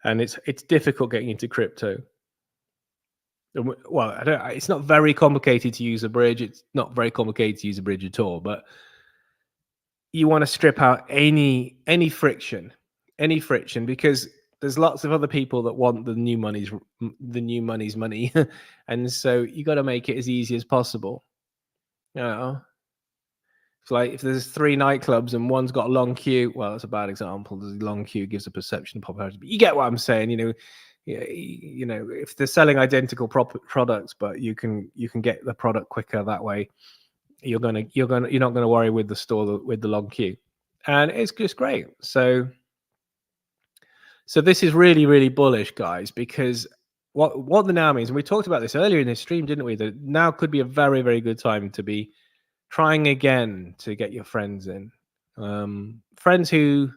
and it's difficult getting into crypto. Well, it's not very complicated to use a bridge. It's not very complicated to use a bridge at all. But you want to strip out any friction, because there's lots of other people that want the new money's money, and so you got to make it as easy as possible. It's like if there's 3 nightclubs and one's got a long queue. Well, that's a bad example. The long queue gives a perception of popularity, but you get what I'm saying. If they're selling identical products, but you can get the product quicker that way, you're not gonna worry with the store with the long queue, and it's just great. So this is really, really bullish, guys, because what the now means, and we talked about this earlier in this stream, didn't we? That now could be a very, very good time to be trying again to get your friends in, friends who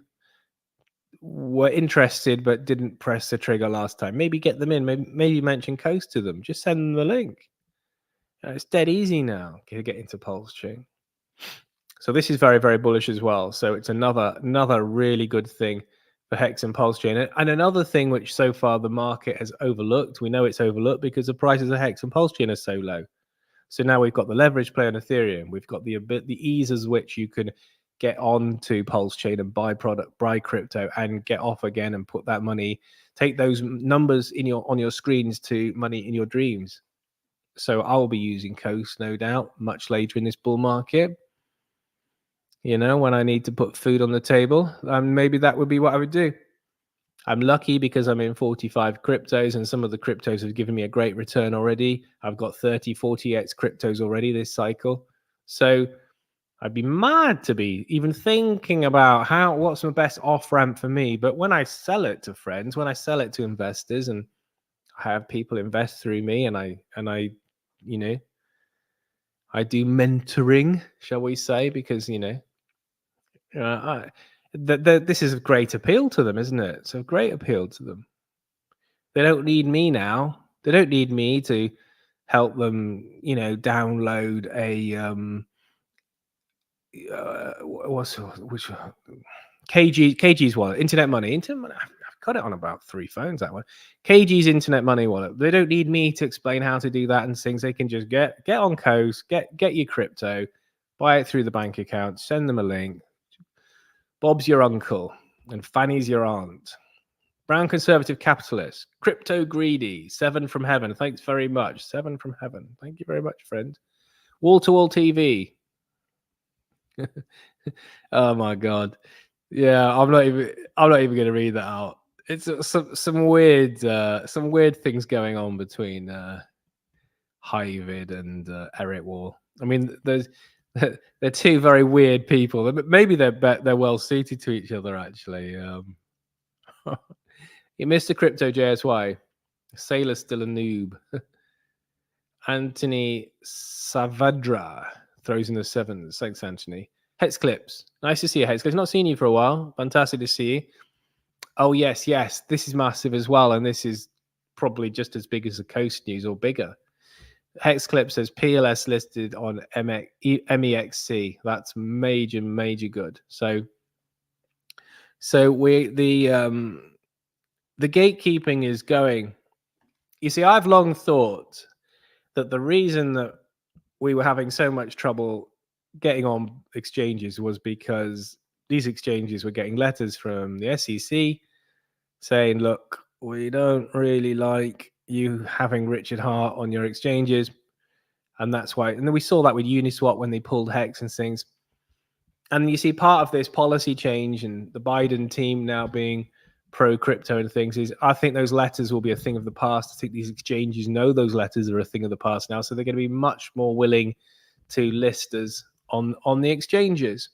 were interested but didn't press the trigger last time. Maybe get them in. Maybe mention Coast to them. Just send them the link. It's dead easy now to get into Pulsechain. So this is very, very bullish as well. So it's another really good thing for Hex and Pulsechain. And another thing which so far the market has overlooked. We know it's overlooked because the prices of Hex and Pulsechain are so low. So now we've got the leverage play on Ethereum. We've got the ease as which you can get on to Pulsechain and buy crypto and get off again and put that money, take those numbers on your screens to money in your dreams. So I'll be using Coast, no doubt, much later in this bull market. When I need to put food on the table, maybe that would be what I would do. I'm lucky because I'm in 45 cryptos, and some of the cryptos have given me a great return already. I've got 30, 40x cryptos already this cycle. So I'd be mad to be even thinking about what's the best off ramp for me. But when I sell it to friends, when I sell it to investors, and I have people invest through me, and I I do mentoring, shall we say, because this is of great appeal to them, isn't it? It's of great appeal to them. They don't need me now. They don't need me to help them, download a KG's wallet, Internet Money. I've got it on about 3 phones, that one. KG's Internet Money wallet. They don't need me to explain how to do that and things. They can just get on Coast, get your crypto, buy it through the bank account, send them a link. Bob's your uncle and Fanny's your aunt. Brown conservative capitalist, crypto greedy, 7 from heaven. Thanks very much. 7 from heaven. Thank you very much, friend. Wall to wall TV. Oh my god. Yeah, I'm not even going to read that out. It's some weird things going on between Hyvid and Eric Wall. I mean, they're 2 very weird people. Maybe they're well suited to each other, actually. You missed a crypto JSY. Sailor's still a noob. Anthony Savadra throws in the 7s. Thanks, Anthony. Hex Clips. Nice to see you, Hex Clips. Not seen you for a while. Fantastic to see you. Oh, yes. This is massive as well. And this is probably just as big as the Coast News or bigger. Hex Clip says PLS listed on MEXC. That's major good. So the gatekeeping is going. You see, I've long thought that the reason that we were having so much trouble getting on exchanges was because these exchanges were getting letters from the SEC saying, look, we don't really like you having Richard Hart on your exchanges. And that's why. And then we saw that with Uniswap when they pulled Hex and things. And you see, part of this policy change and the Biden team now being pro crypto and things is, I think those letters will be a thing of the past. I think these exchanges know those letters are a thing of the past now, so they're going to be much more willing to list us on the exchanges.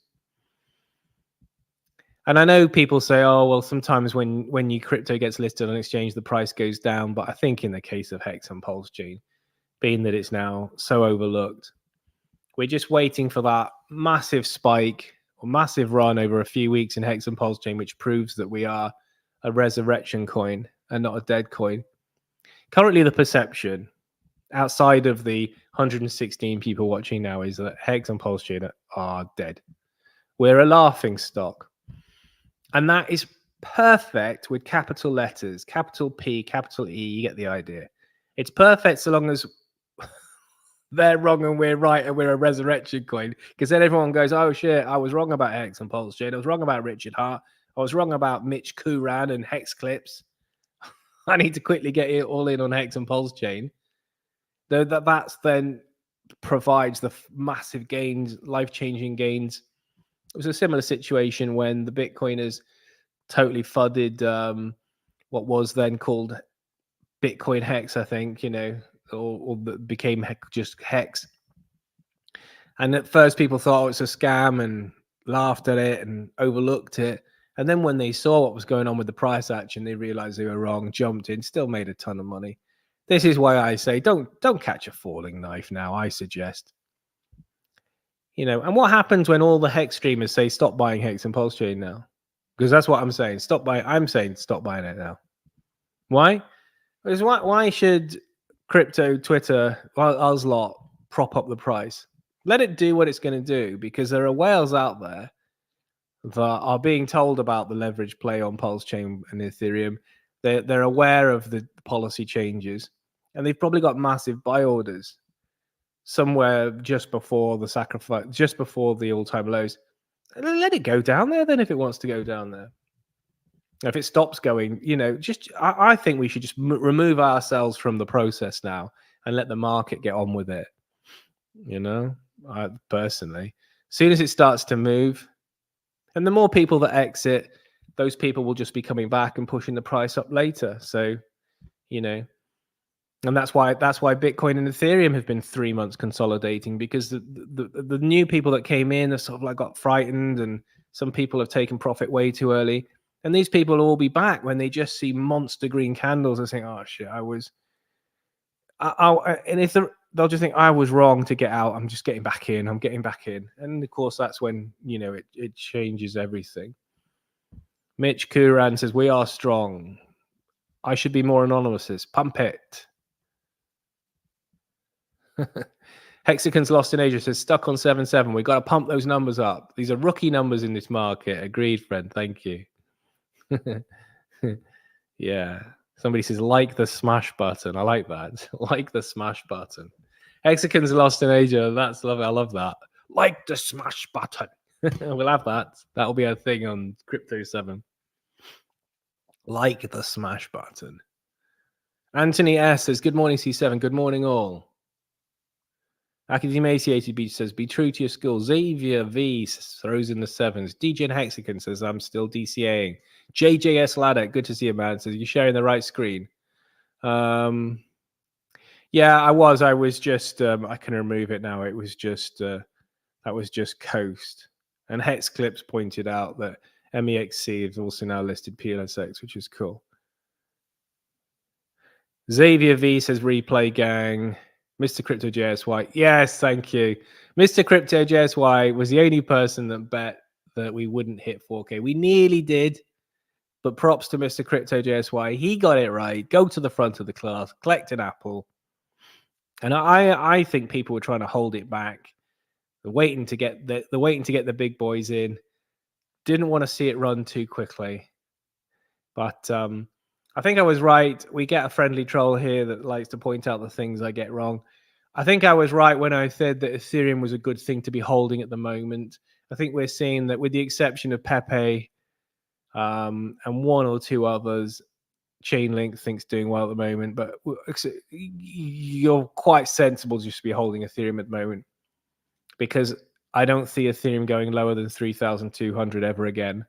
And I know people say, oh, well, sometimes when your crypto gets listed on exchange, the price goes down. But I think in the case of Hex and Pulsechain, being that it's now so overlooked, we're just waiting for that massive spike or massive run over a few weeks in Hex and Pulsechain, which proves that we are a resurrection coin and not a dead coin. Currently, the perception outside of the 116 people watching now is that Hex and Pulsechain are dead. We're a laughing stock. And that is perfect with capital letters, capital P, capital E. You get the idea. It's perfect so long as they're wrong and we're right and we're a resurrection coin. Because then everyone goes, oh, shit, I was wrong about Hex and Pulsechain. I was wrong about Richard Hart. I was wrong about Mitch Kuran and Hex Clips. I need to quickly get it all in on Hex and Pulsechain. Though that's then provides the massive gains, life-changing gains. It was a similar situation when the Bitcoiners totally fudded what was then called Bitcoin Hex, I think, or became just Hex. And at first people thought it's a scam and laughed at it and overlooked it. And then when they saw what was going on with the price action, they realized they were wrong, jumped in, still made a ton of money. This is why I say don't catch a falling knife now, I suggest. And what happens when all the Hex streamers say stop buying Hex and Pulsechain now? Because that's what I'm saying. I'm saying stop buying it now. Why? Because why should crypto Twitter, us lot, prop up the price? Let it do what it's going to do, because there are whales out there that are being told about the leverage play on Pulsechain and Ethereum. They're aware of the policy changes, and they've probably got massive buy orders somewhere just before the sacrifice, just before the all-time lows. let it go down there then if it wants to go down there. If it stops going, I think we should just remove ourselves from the process now and let the market get on with it. Personally, as soon as it starts to move, and the more people that exit, those people will just be coming back and pushing the price up later. So, and that's why Bitcoin and Ethereum have been 3 months consolidating, because the new people that came in have sort of like got frightened, and some people have taken profit way too early. And these people will all be back when they just see monster green candles and think, oh shit, and if they'll just think I was wrong to get out. I'm just getting back in. I'm getting back in. And of course, that's when, it changes everything. Mitch Kuran says, we are strong. I should be more anonymous. Pump it. Hexagon's Lost in Asia says, stuck on 7.7. We've got to pump those numbers up. These are rookie numbers in this market. Agreed, friend. Thank you. Yeah. Somebody says, like the smash button. I like that. Like the smash button. Hexagon's Lost in Asia. That's lovely. I love that. Like the smash button. We'll have that. That'll be a thing on Crypto 7. Like the smash button. Anthony S says, good morning, C7. Good morning, all. Academaciated Beach says, be true to your school. Xavier V throws in the 7s. DJ Hexagon says, I'm still DCAing. JJS Ladder, good to see you, man. Says, you're sharing the right screen. Yeah, I was just, I can remove it now. It was just, that was just Coast. And Hex Clips pointed out that MEXC is also now listed PLSX, which is cool. Xavier V says, replay gang. Mr. Crypto JSY. Yes, thank you. Mr. Crypto JSY was the only person that bet that we wouldn't hit 4K. We nearly did, but props to Mr. Crypto JSY. He got it right. Go to the front of the class, collect an apple. And I think people were trying to hold it back. They're waiting to get the big boys in. Didn't want to see it run too quickly. But I think I was right. We get a friendly troll here that likes to point out the things I get wrong. I think I was right when I said that Ethereum was a good thing to be holding at the moment. I think we're seeing that, with the exception of Pepe and one or two others, Chainlink thinks doing well at the moment. But you're quite sensible just to be holding Ethereum at the moment, because I don't see Ethereum going lower than 3,200 ever again.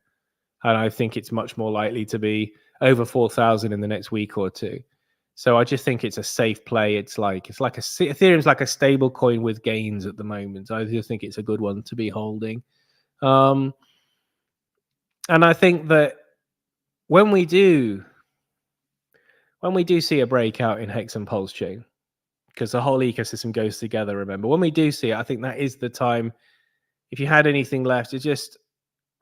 And I think it's much more likely to be over 4,000 in the next week or two. So I just think it's a safe play. Ethereum's like a stable coin with gains at the moment. I just think it's a good one to be holding. And I think that when we do see a breakout in Hex and Pulsechain, because the whole ecosystem goes together, remember, when we do see it, I think that is the time. If you had anything left, to just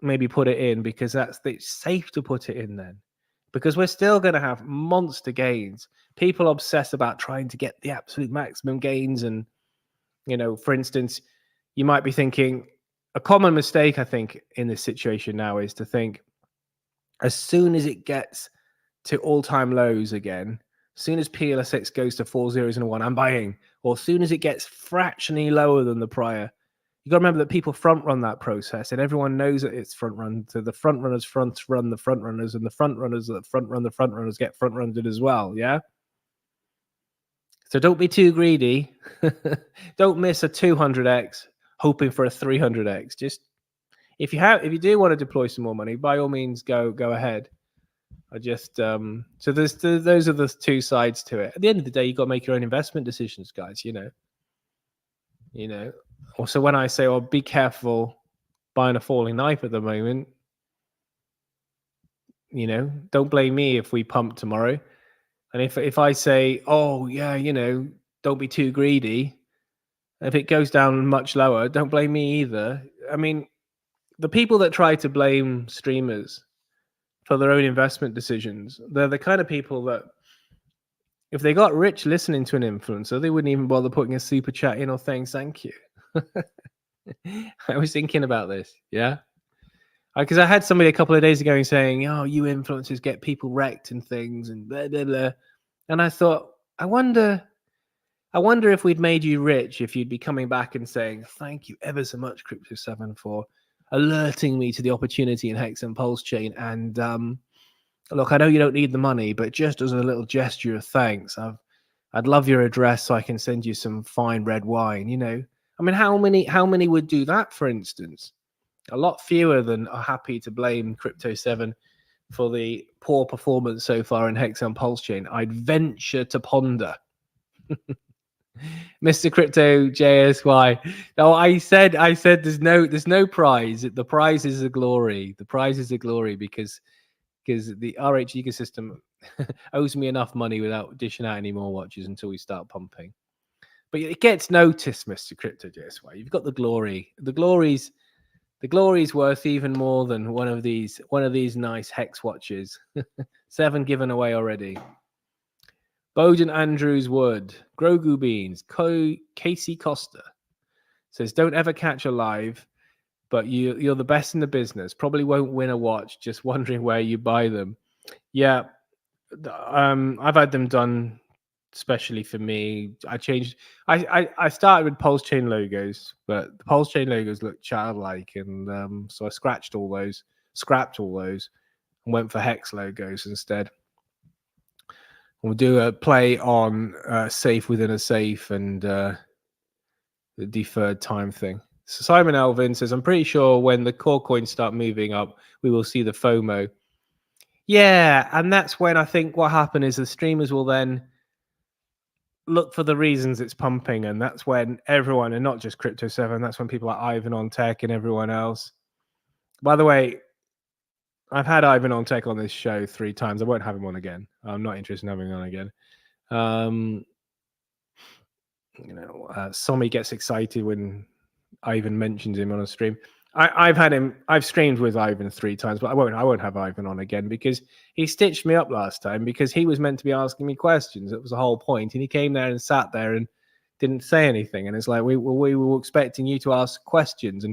maybe put it in, because it's safe to put it in then, because we're still going to have monster gains. People obsess about trying to get the absolute maximum gains. And, for instance, you might be thinking, a common mistake, I think, in this situation now is to think, as soon as it gets to all-time lows again, as soon as PLSX goes to 4 zeros and a 1, I'm buying. Or as soon as it gets fractionally lower than the prior, you got to remember that people front run that process, and everyone knows that it's front run. So the front runners front run the front runners, and the front runners that front run the front runners get front runned as well. Yeah. So don't be too greedy. Don't miss a 200x hoping for a 300x. Just if you do want to deploy some more money, by all means go ahead. I just so those are the two sides to it. At the end of the day, you got to make your own investment decisions, guys. Also, when I say, "Oh, be careful buying a falling knife at the moment," don't blame me if we pump tomorrow. And if I say, "Oh, yeah, don't be too greedy," if it goes down much lower, don't blame me either. I mean, the people that try to blame streamers for their own investment decisions, they're the kind of people that, if they got rich listening to an influencer, they wouldn't even bother putting a super chat in or saying thank you. I was thinking about this, yeah, because I had somebody a couple of days ago saying, "Oh, you influencers get people wrecked and things and blah blah blah," and I thought, I wonder if we'd made you rich, if you'd be coming back and saying, "Thank you ever so much, Crypto 7, for alerting me to the opportunity in Hex and Pulsechain. And look, I know you don't need the money, but just as a little gesture of thanks, I'd love your address so I can send you some fine red wine. You know, I mean, how many would do that, for instance? A lot fewer than are happy to blame Crypto 7 for the poor performance so far in Hex and Pulsechain. I'd venture to ponder. Mr. Crypto JSY. No, I said there's no prize. The prize is a glory. The prize is a glory because the RH ecosystem owes me enough money without dishing out any more watches until we start pumping. But it gets noticed, Mr. Crypto JSY. You've got the glory. The glory's worth even more than one of these nice Hex watches. 7 given away already. Bowden Andrews Wood, Grogu Beans, Casey Costa says, don't ever catch a live, but you're the best in the business. Probably won't win a watch, just wondering where you buy them. Yeah, I've had them done especially for me. I started with Pulsechain logos, but the Pulsechain logos look childlike, and so I scrapped all those, and went for Hex logos instead. We'll do a play on safe within a safe and the deferred time thing. So Simon Elvin says, I'm pretty sure when the core coins start moving up, we will see the FOMO. Yeah, and that's when I think what happened is the streamers will then look for the reasons it's pumping, and that's when everyone, and not just Crypto 7, that's when people like Ivan on Tech and everyone else. By the way, I've had Ivan on Tech on this show 3 times. I won't have him on again. I'm not interested in having him on again. Somi gets excited when Ivan mentions him on a stream. I've streamed with Ivan 3 times, but I won't have Ivan on again because he stitched me up last time because he was meant to be asking me questions. That was the whole point. And he came there and sat there and didn't say anything. And it's like, we were expecting you to ask questions.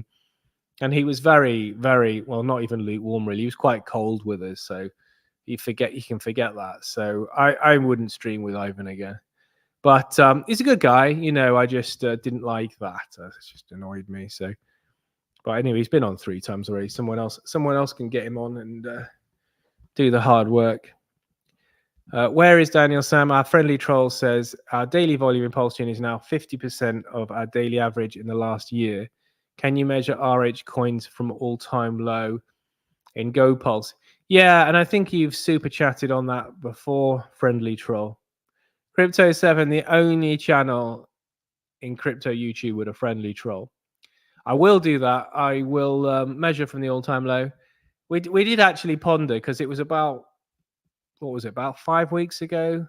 And he was very, very, well, not even lukewarm, really. He was quite cold with us. So you can forget that. So I wouldn't stream with Ivan again. But he's a good guy. You know, I just didn't like that. It just annoyed me. So, but anyway, he's been on 3 times already. Someone else can get him on and do the hard work. Where is Daniel Sam? Our friendly troll says our daily volume in Pulsechain is now 50% of our daily average in the last year. Can you measure RH coins from all-time low in GoPulse? Yeah, and I think you've super chatted on that before, friendly troll. Crypto 7, the only channel in crypto YouTube with a friendly troll. I will do that. I will measure from the all-time low. We did actually ponder because it was about 5 weeks ago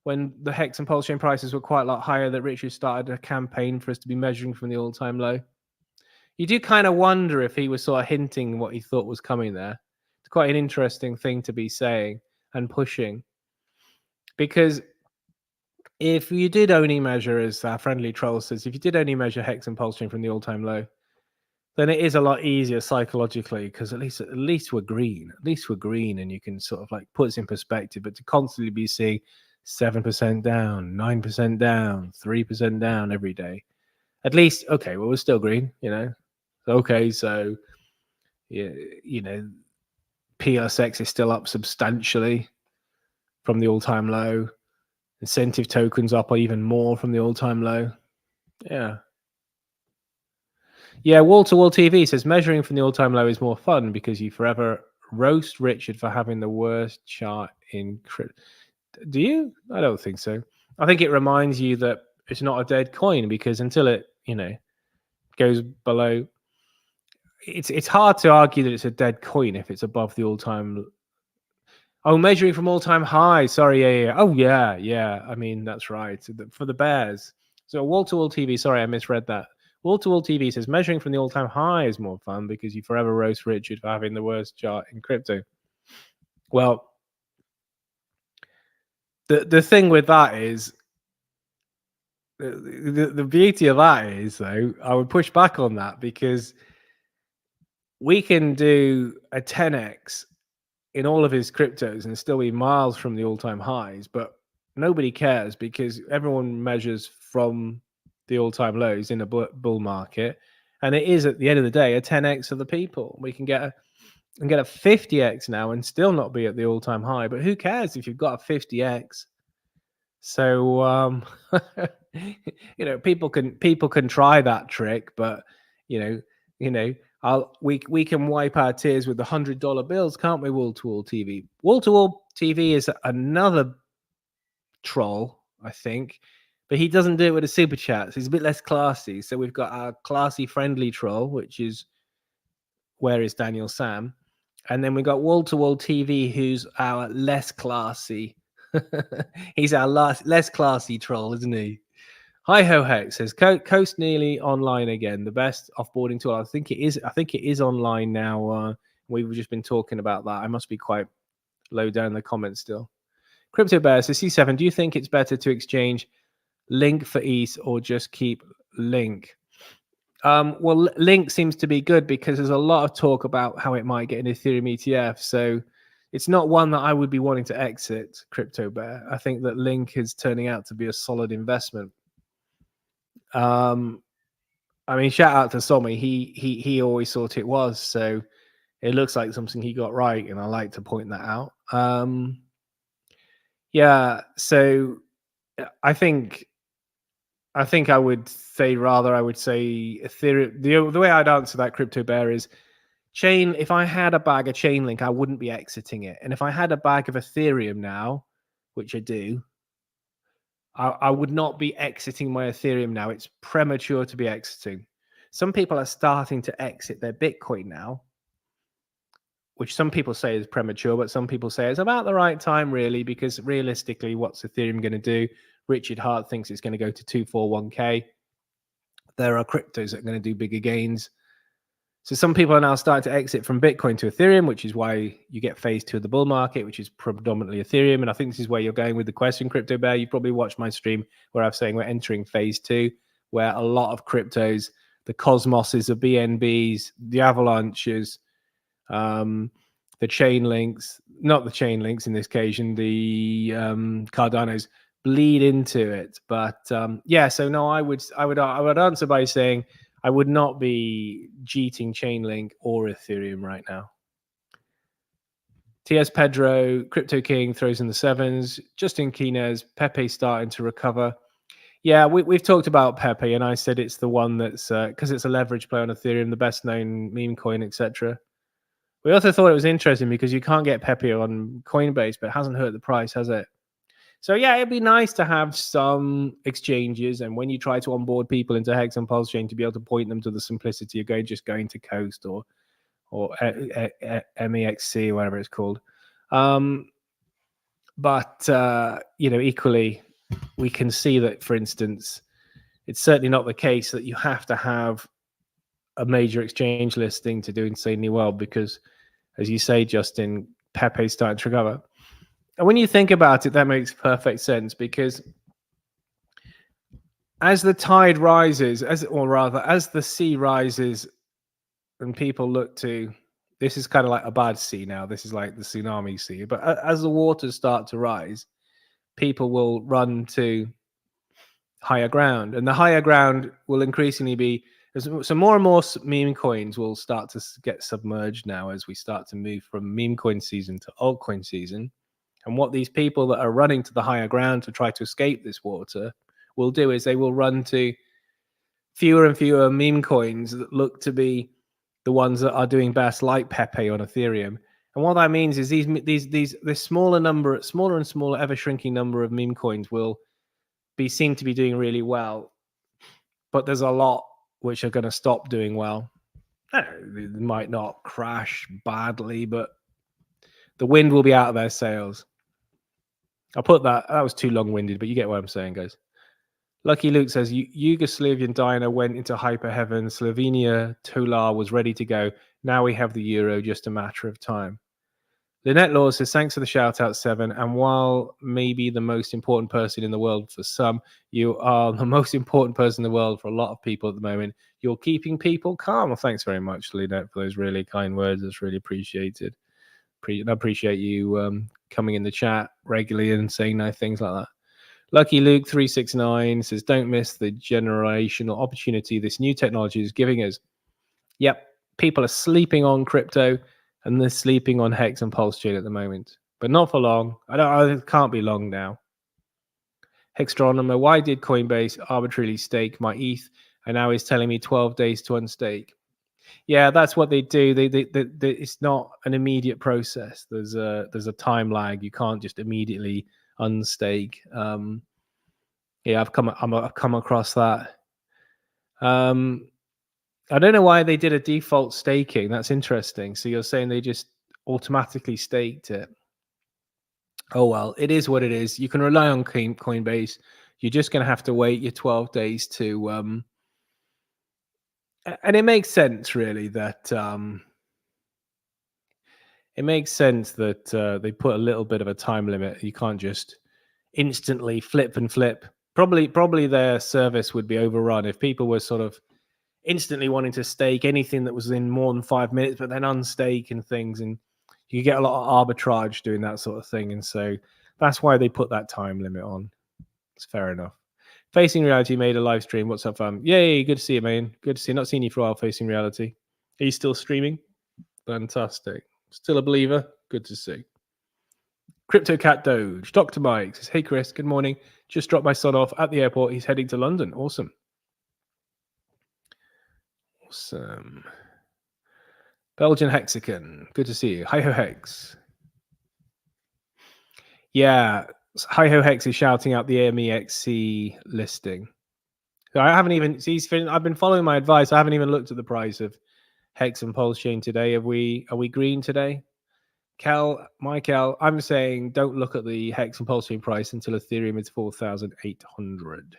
when the Hex and Pulsechain prices were quite a lot higher that Richard started a campaign for us to be measuring from the all-time low. You do kind of wonder if he was sort of hinting what he thought was coming there. It's quite an interesting thing to be saying and pushing. Because if you did only measure, as our friendly troll says, if you did only measure Hex and Pulsechain from the all-time low, then it is a lot easier psychologically because at least we're green. At least we're green, and you can sort of like put it in perspective. But to constantly be seeing 7% down, 9% down, 3% down every day, at least, okay, well, we're still green, you know. Okay, so yeah, you know, PLSX is still up substantially from the all-time low. Incentive tokens up even more from the all-time low. Yeah. Yeah, wall-to-wall TV says measuring from the all-time low is more fun because you forever roast Richard for having the worst chart in crypto. Do you? I don't think so. I think it reminds you that it's not a dead coin because until it, you know, goes below, it's hard to argue that it's a dead coin if it's above the all-time. Oh, measuring from all-time high. Sorry, yeah. Oh, yeah. I mean, that's right. For the bears. So wall-to-wall TV. Sorry, I misread that. Wall-to-wall TV says measuring from the all-time high is more fun because you forever roast Richard for having the worst chart in crypto. Well, the thing with that is the beauty of that is, though, I would push back on that because we can do a 10x in all of his cryptos and still be miles from the all-time highs, but nobody cares because everyone measures from the all-time lows in a bull market. And it is, at the end of the day, a 10x of the people. We can get a 50x now and still not be at the all-time high. But who cares if you've got a 50x? So people can try that trick, but you know, we can wipe our tears with the $100 bills, can't we? Wall-to-wall TV. Wall-to-wall TV is another troll, I think, but he doesn't do it with a super chat. So he's a bit less classy. So we've got our classy, friendly troll, which is Where is Daniel Sam? And then we got Wall-to-Wall TV, who's our less classy. He's our less classy troll, isn't he? Hi Ho Hex says Coast nearly online again. The best offboarding tool. I think it is online now. We've just been talking about that. I must be quite low down in the comments still. Crypto Bear says C7. Do you think it's better to exchange Link for ETH or just keep Link? Well, Link seems to be good because there's a lot of talk about how it might get an Ethereum ETF. So it's not one that I would be wanting to exit, Crypto Bear. I think that Link is turning out to be a solid investment. I mean, shout out to Somi. He always thought it was. So it looks like something he got right, and I like to point that out. Yeah. So I think I would say Ethereum. The way I'd answer that, Crypto Bear, is Chain. If I had a bag of Chainlink, I wouldn't be exiting it. And if I had a bag of Ethereum now, which I do, I would not be exiting my Ethereum now. It's premature to be exiting. Some people are starting to exit their Bitcoin now, which some people say is premature, but some people say it's about the right time, really, because realistically, what's Ethereum going to do? Richard Hart thinks it's going to go to 241K. There are cryptos that are going to do bigger gains. So some people are now starting to exit from Bitcoin to Ethereum, which is why you get phase 2 of the bull market, which is predominantly Ethereum. And I think this is where you're going with the question, Crypto Bear. You probably watched my stream where I'm saying we're entering phase 2, where a lot of cryptos, the Cosmoses, the BNBs, the Avalanches, the chain links, not the chain links in this occasion, the Cardanos bleed into it. But yeah, so no, I would answer by saying I would not be jeeting Chainlink or Ethereum right now. TS Pedro, Crypto King throws in the 7s. Justin Quinez, Pepe starting to recover. Yeah, we've talked about Pepe, and I said it's the one that's because it's a leverage play on Ethereum, the best known meme coin, etc. We also thought it was interesting because you can't get Pepe on Coinbase, but it hasn't hurt the price, has it? So yeah, it'd be nice to have some exchanges, and when you try to onboard people into Hex and Pulsechain, to be able to point them to the simplicity of going to Coast or MEXC, whatever it's called. But equally, we can see that, for instance, it's certainly not the case that you have to have a major exchange listing to do insanely well, because, as you say, Justin, Pepe's starting to recover. And when you think about it, that makes perfect sense, because as the tide rises, as the sea rises, and people look to, this is kind of like a bad sea now. This is like the tsunami sea. But as the waters start to rise, people will run to higher ground, and the higher ground will increasingly be. So more and more meme coins will start to get submerged now as we start to move from meme coin season to altcoin season. And what these people that are running to the higher ground to try to escape this water will do is they will run to fewer and fewer meme coins that look to be the ones that are doing best, like Pepe on Ethereum. And what that means is this smaller and smaller, ever shrinking number of meme coins will seem to be doing really well. But there's a lot which are going to stop doing well. They might not crash badly, but the wind will be out of their sails. I'll put that was too long-winded, but you get what I'm saying, guys. Lucky Luke says Yugoslavian diner went into hyper heaven. Slovenia Tolar was ready to go. Now we have the euro, just a matter of time. Lynette Law says, thanks for the shout out, 7. And while maybe the most important person in the world for some, you are the most important person in the world for a lot of people at the moment. You're keeping people calm. Well, thanks very much, Lynette, for those really kind words. That's really appreciated. I appreciate you coming in the chat regularly and saying nice things like that. Lucky Luke 369 says, "Don't miss the generational opportunity this new technology is giving us." Yep, people are sleeping on crypto, and they're sleeping on Hex and Pulsechain at the moment, but not for long. It can't be long now. Hextronomer, why did Coinbase arbitrarily stake my ETH and now is telling me 12 days to unstake? Yeah, that's what they do. It's not an immediate process. There's a time lag. You can't just immediately unstake. Yeah, I've come across that. I don't know why they did a default staking. That's interesting. So you're saying they just automatically staked it. Oh, well, it is what it is. You can rely on Coinbase. You're just going to have to wait your 12 days to... and it makes sense, really, that... it makes sense that they put a little bit of a time limit. You can't just instantly flip and flip. Probably their service would be overrun if people were sort of instantly wanting to stake anything that was in more than 5 minutes, but then unstake and things, and you get a lot of arbitrage doing that sort of thing. And so that's why they put that time limit on. It's fair enough. Facing Reality made a live stream. What's up, fam? Yay, good to see you, man. Good to see you. Not seen you for a while, Facing Reality. Are you still streaming? Fantastic. Still a believer? Good to see. Crypto Cat Doge. Dr. Mike says, "Hey, Chris, good morning. Just dropped my son off at the airport. He's heading to London." Awesome. Awesome. Belgian Hexagon. Good to see you. Hi-Ho Hex. Yeah, Hi-Ho Hex is shouting out the MEXC listing. So I haven't even... I've been following my advice. I haven't even looked at the price of Hex and Pulsechain today. Are we green today? Michael, I'm saying don't look at the Hex and Pulsechain price until Ethereum is 4,800.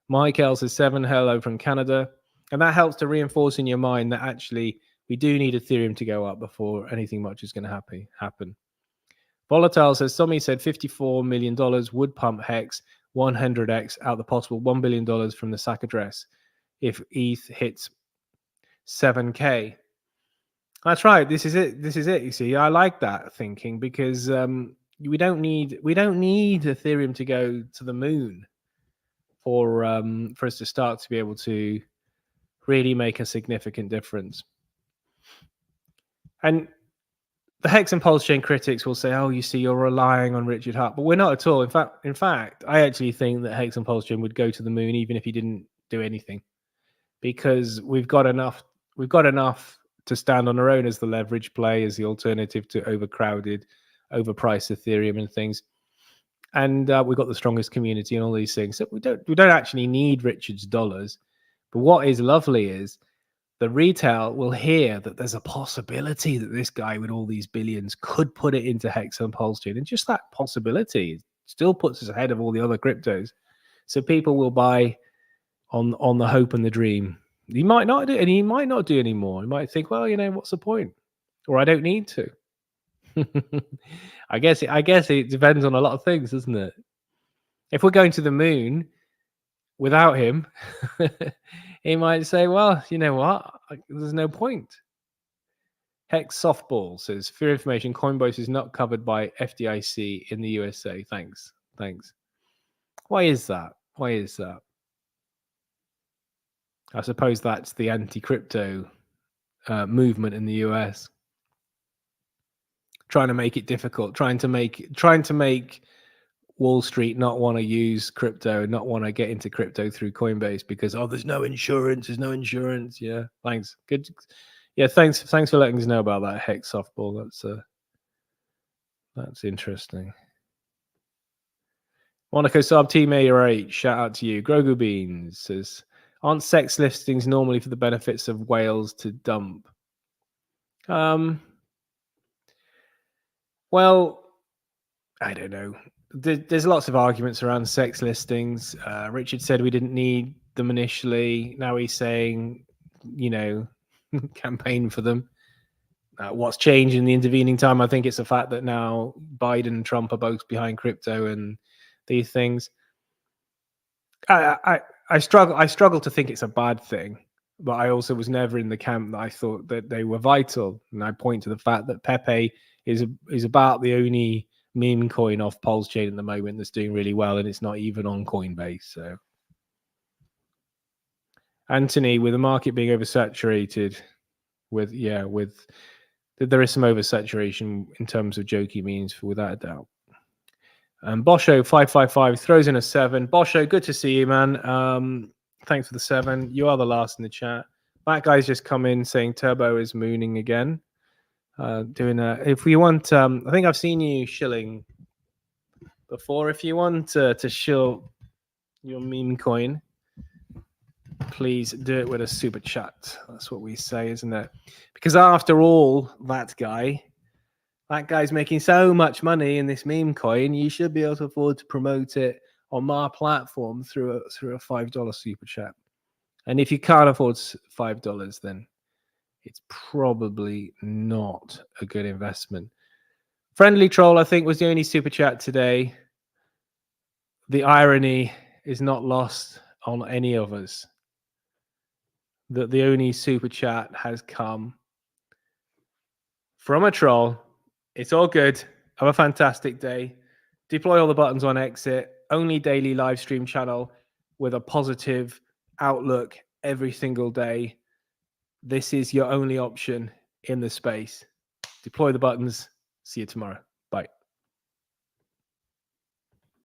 Michael says 7 hello from Canada. And that helps to reinforce in your mind that actually we do need Ethereum to go up before anything much is going to happen. Volatile says, Somi said $54 million would pump Hex 100x out the possible $1 billion from the SAC address if ETH hits 7K. That's right. This is it. You see, I like that thinking because we don't need Ethereum to go to the moon for us to start to be able to really make a significant difference. And the Hex and Pulsechain critics will say, "Oh, you see, you're relying on Richard Hart," but we're not at all. In fact, I actually think that Hex and Pulsechain would go to the moon even if he didn't do anything, because we've got enough to stand on our own as the leverage play, as the alternative to overcrowded, overpriced Ethereum and things. And we've got the strongest community and all these things. So we don't actually need Richard's dollars. But what is lovely is the retail will hear that there's a possibility that this guy with all these billions could put it into Hex and Pulsechain. And just that possibility still puts us ahead of all the other cryptos. So people will buy on the hope and the dream. He might not do, and he might not do anymore. He might think, well, what's the point? Or I don't need to. I guess it depends on a lot of things, doesn't it? If we're going to the moon without him, he might say, well, you know what? There's no point. Hex Softball says, for information, Coinbase is not covered by FDIC in the USA. Thanks. Why is that? I suppose that's the anti-crypto movement in the US, trying to make it difficult, trying to make Wall Street not want to use crypto, not want to get into crypto through Coinbase because there's no insurance. Yeah, thanks. Good. Yeah, thanks for letting us know about that, Hex Softball. That's interesting. Monaco Sub Team A8, shout out to you. Grogu Beans says, aren't sex listings normally for the benefits of whales to dump? Well, I don't know. There's lots of arguments around sex listings. Richard said we didn't need them initially. Now he's saying, campaign for them. What's changed in the intervening time? I think it's the fact that now Biden and Trump are both behind crypto and these things. I struggle to think it's a bad thing, but I also was never in the camp that I thought that they were vital. And I point to the fact that Pepe is about the only meme coin off Pulsechain at the moment that's doing really well, and it's not even on Coinbase. So, Anthony, with the market being oversaturated, with there is some oversaturation in terms of jokey memes, without a doubt. Bosho 555 throws in a 7. Bosho, good to see you, man. Thanks for the 7. You are the last in the chat. That guy's just come in saying Turbo is mooning again. If we want, I think I've seen you shilling before. If you want to shill your meme coin, please do it with a super chat. That's what we say, isn't it? Because after all, that guy's making so much money in this meme coin, you should be able to afford to promote it on my platform through a $5 super chat. And if you can't afford $5, then it's probably not a good investment. Friendly Troll, I think, was the only super chat today. The irony is not lost on any of us that the only super chat has come from a troll. It's all good. Have a fantastic day. Deploy all the buttons on exit. Only daily live stream channel with a positive outlook every single day. This is your only option in the space. Deploy the buttons. See you tomorrow.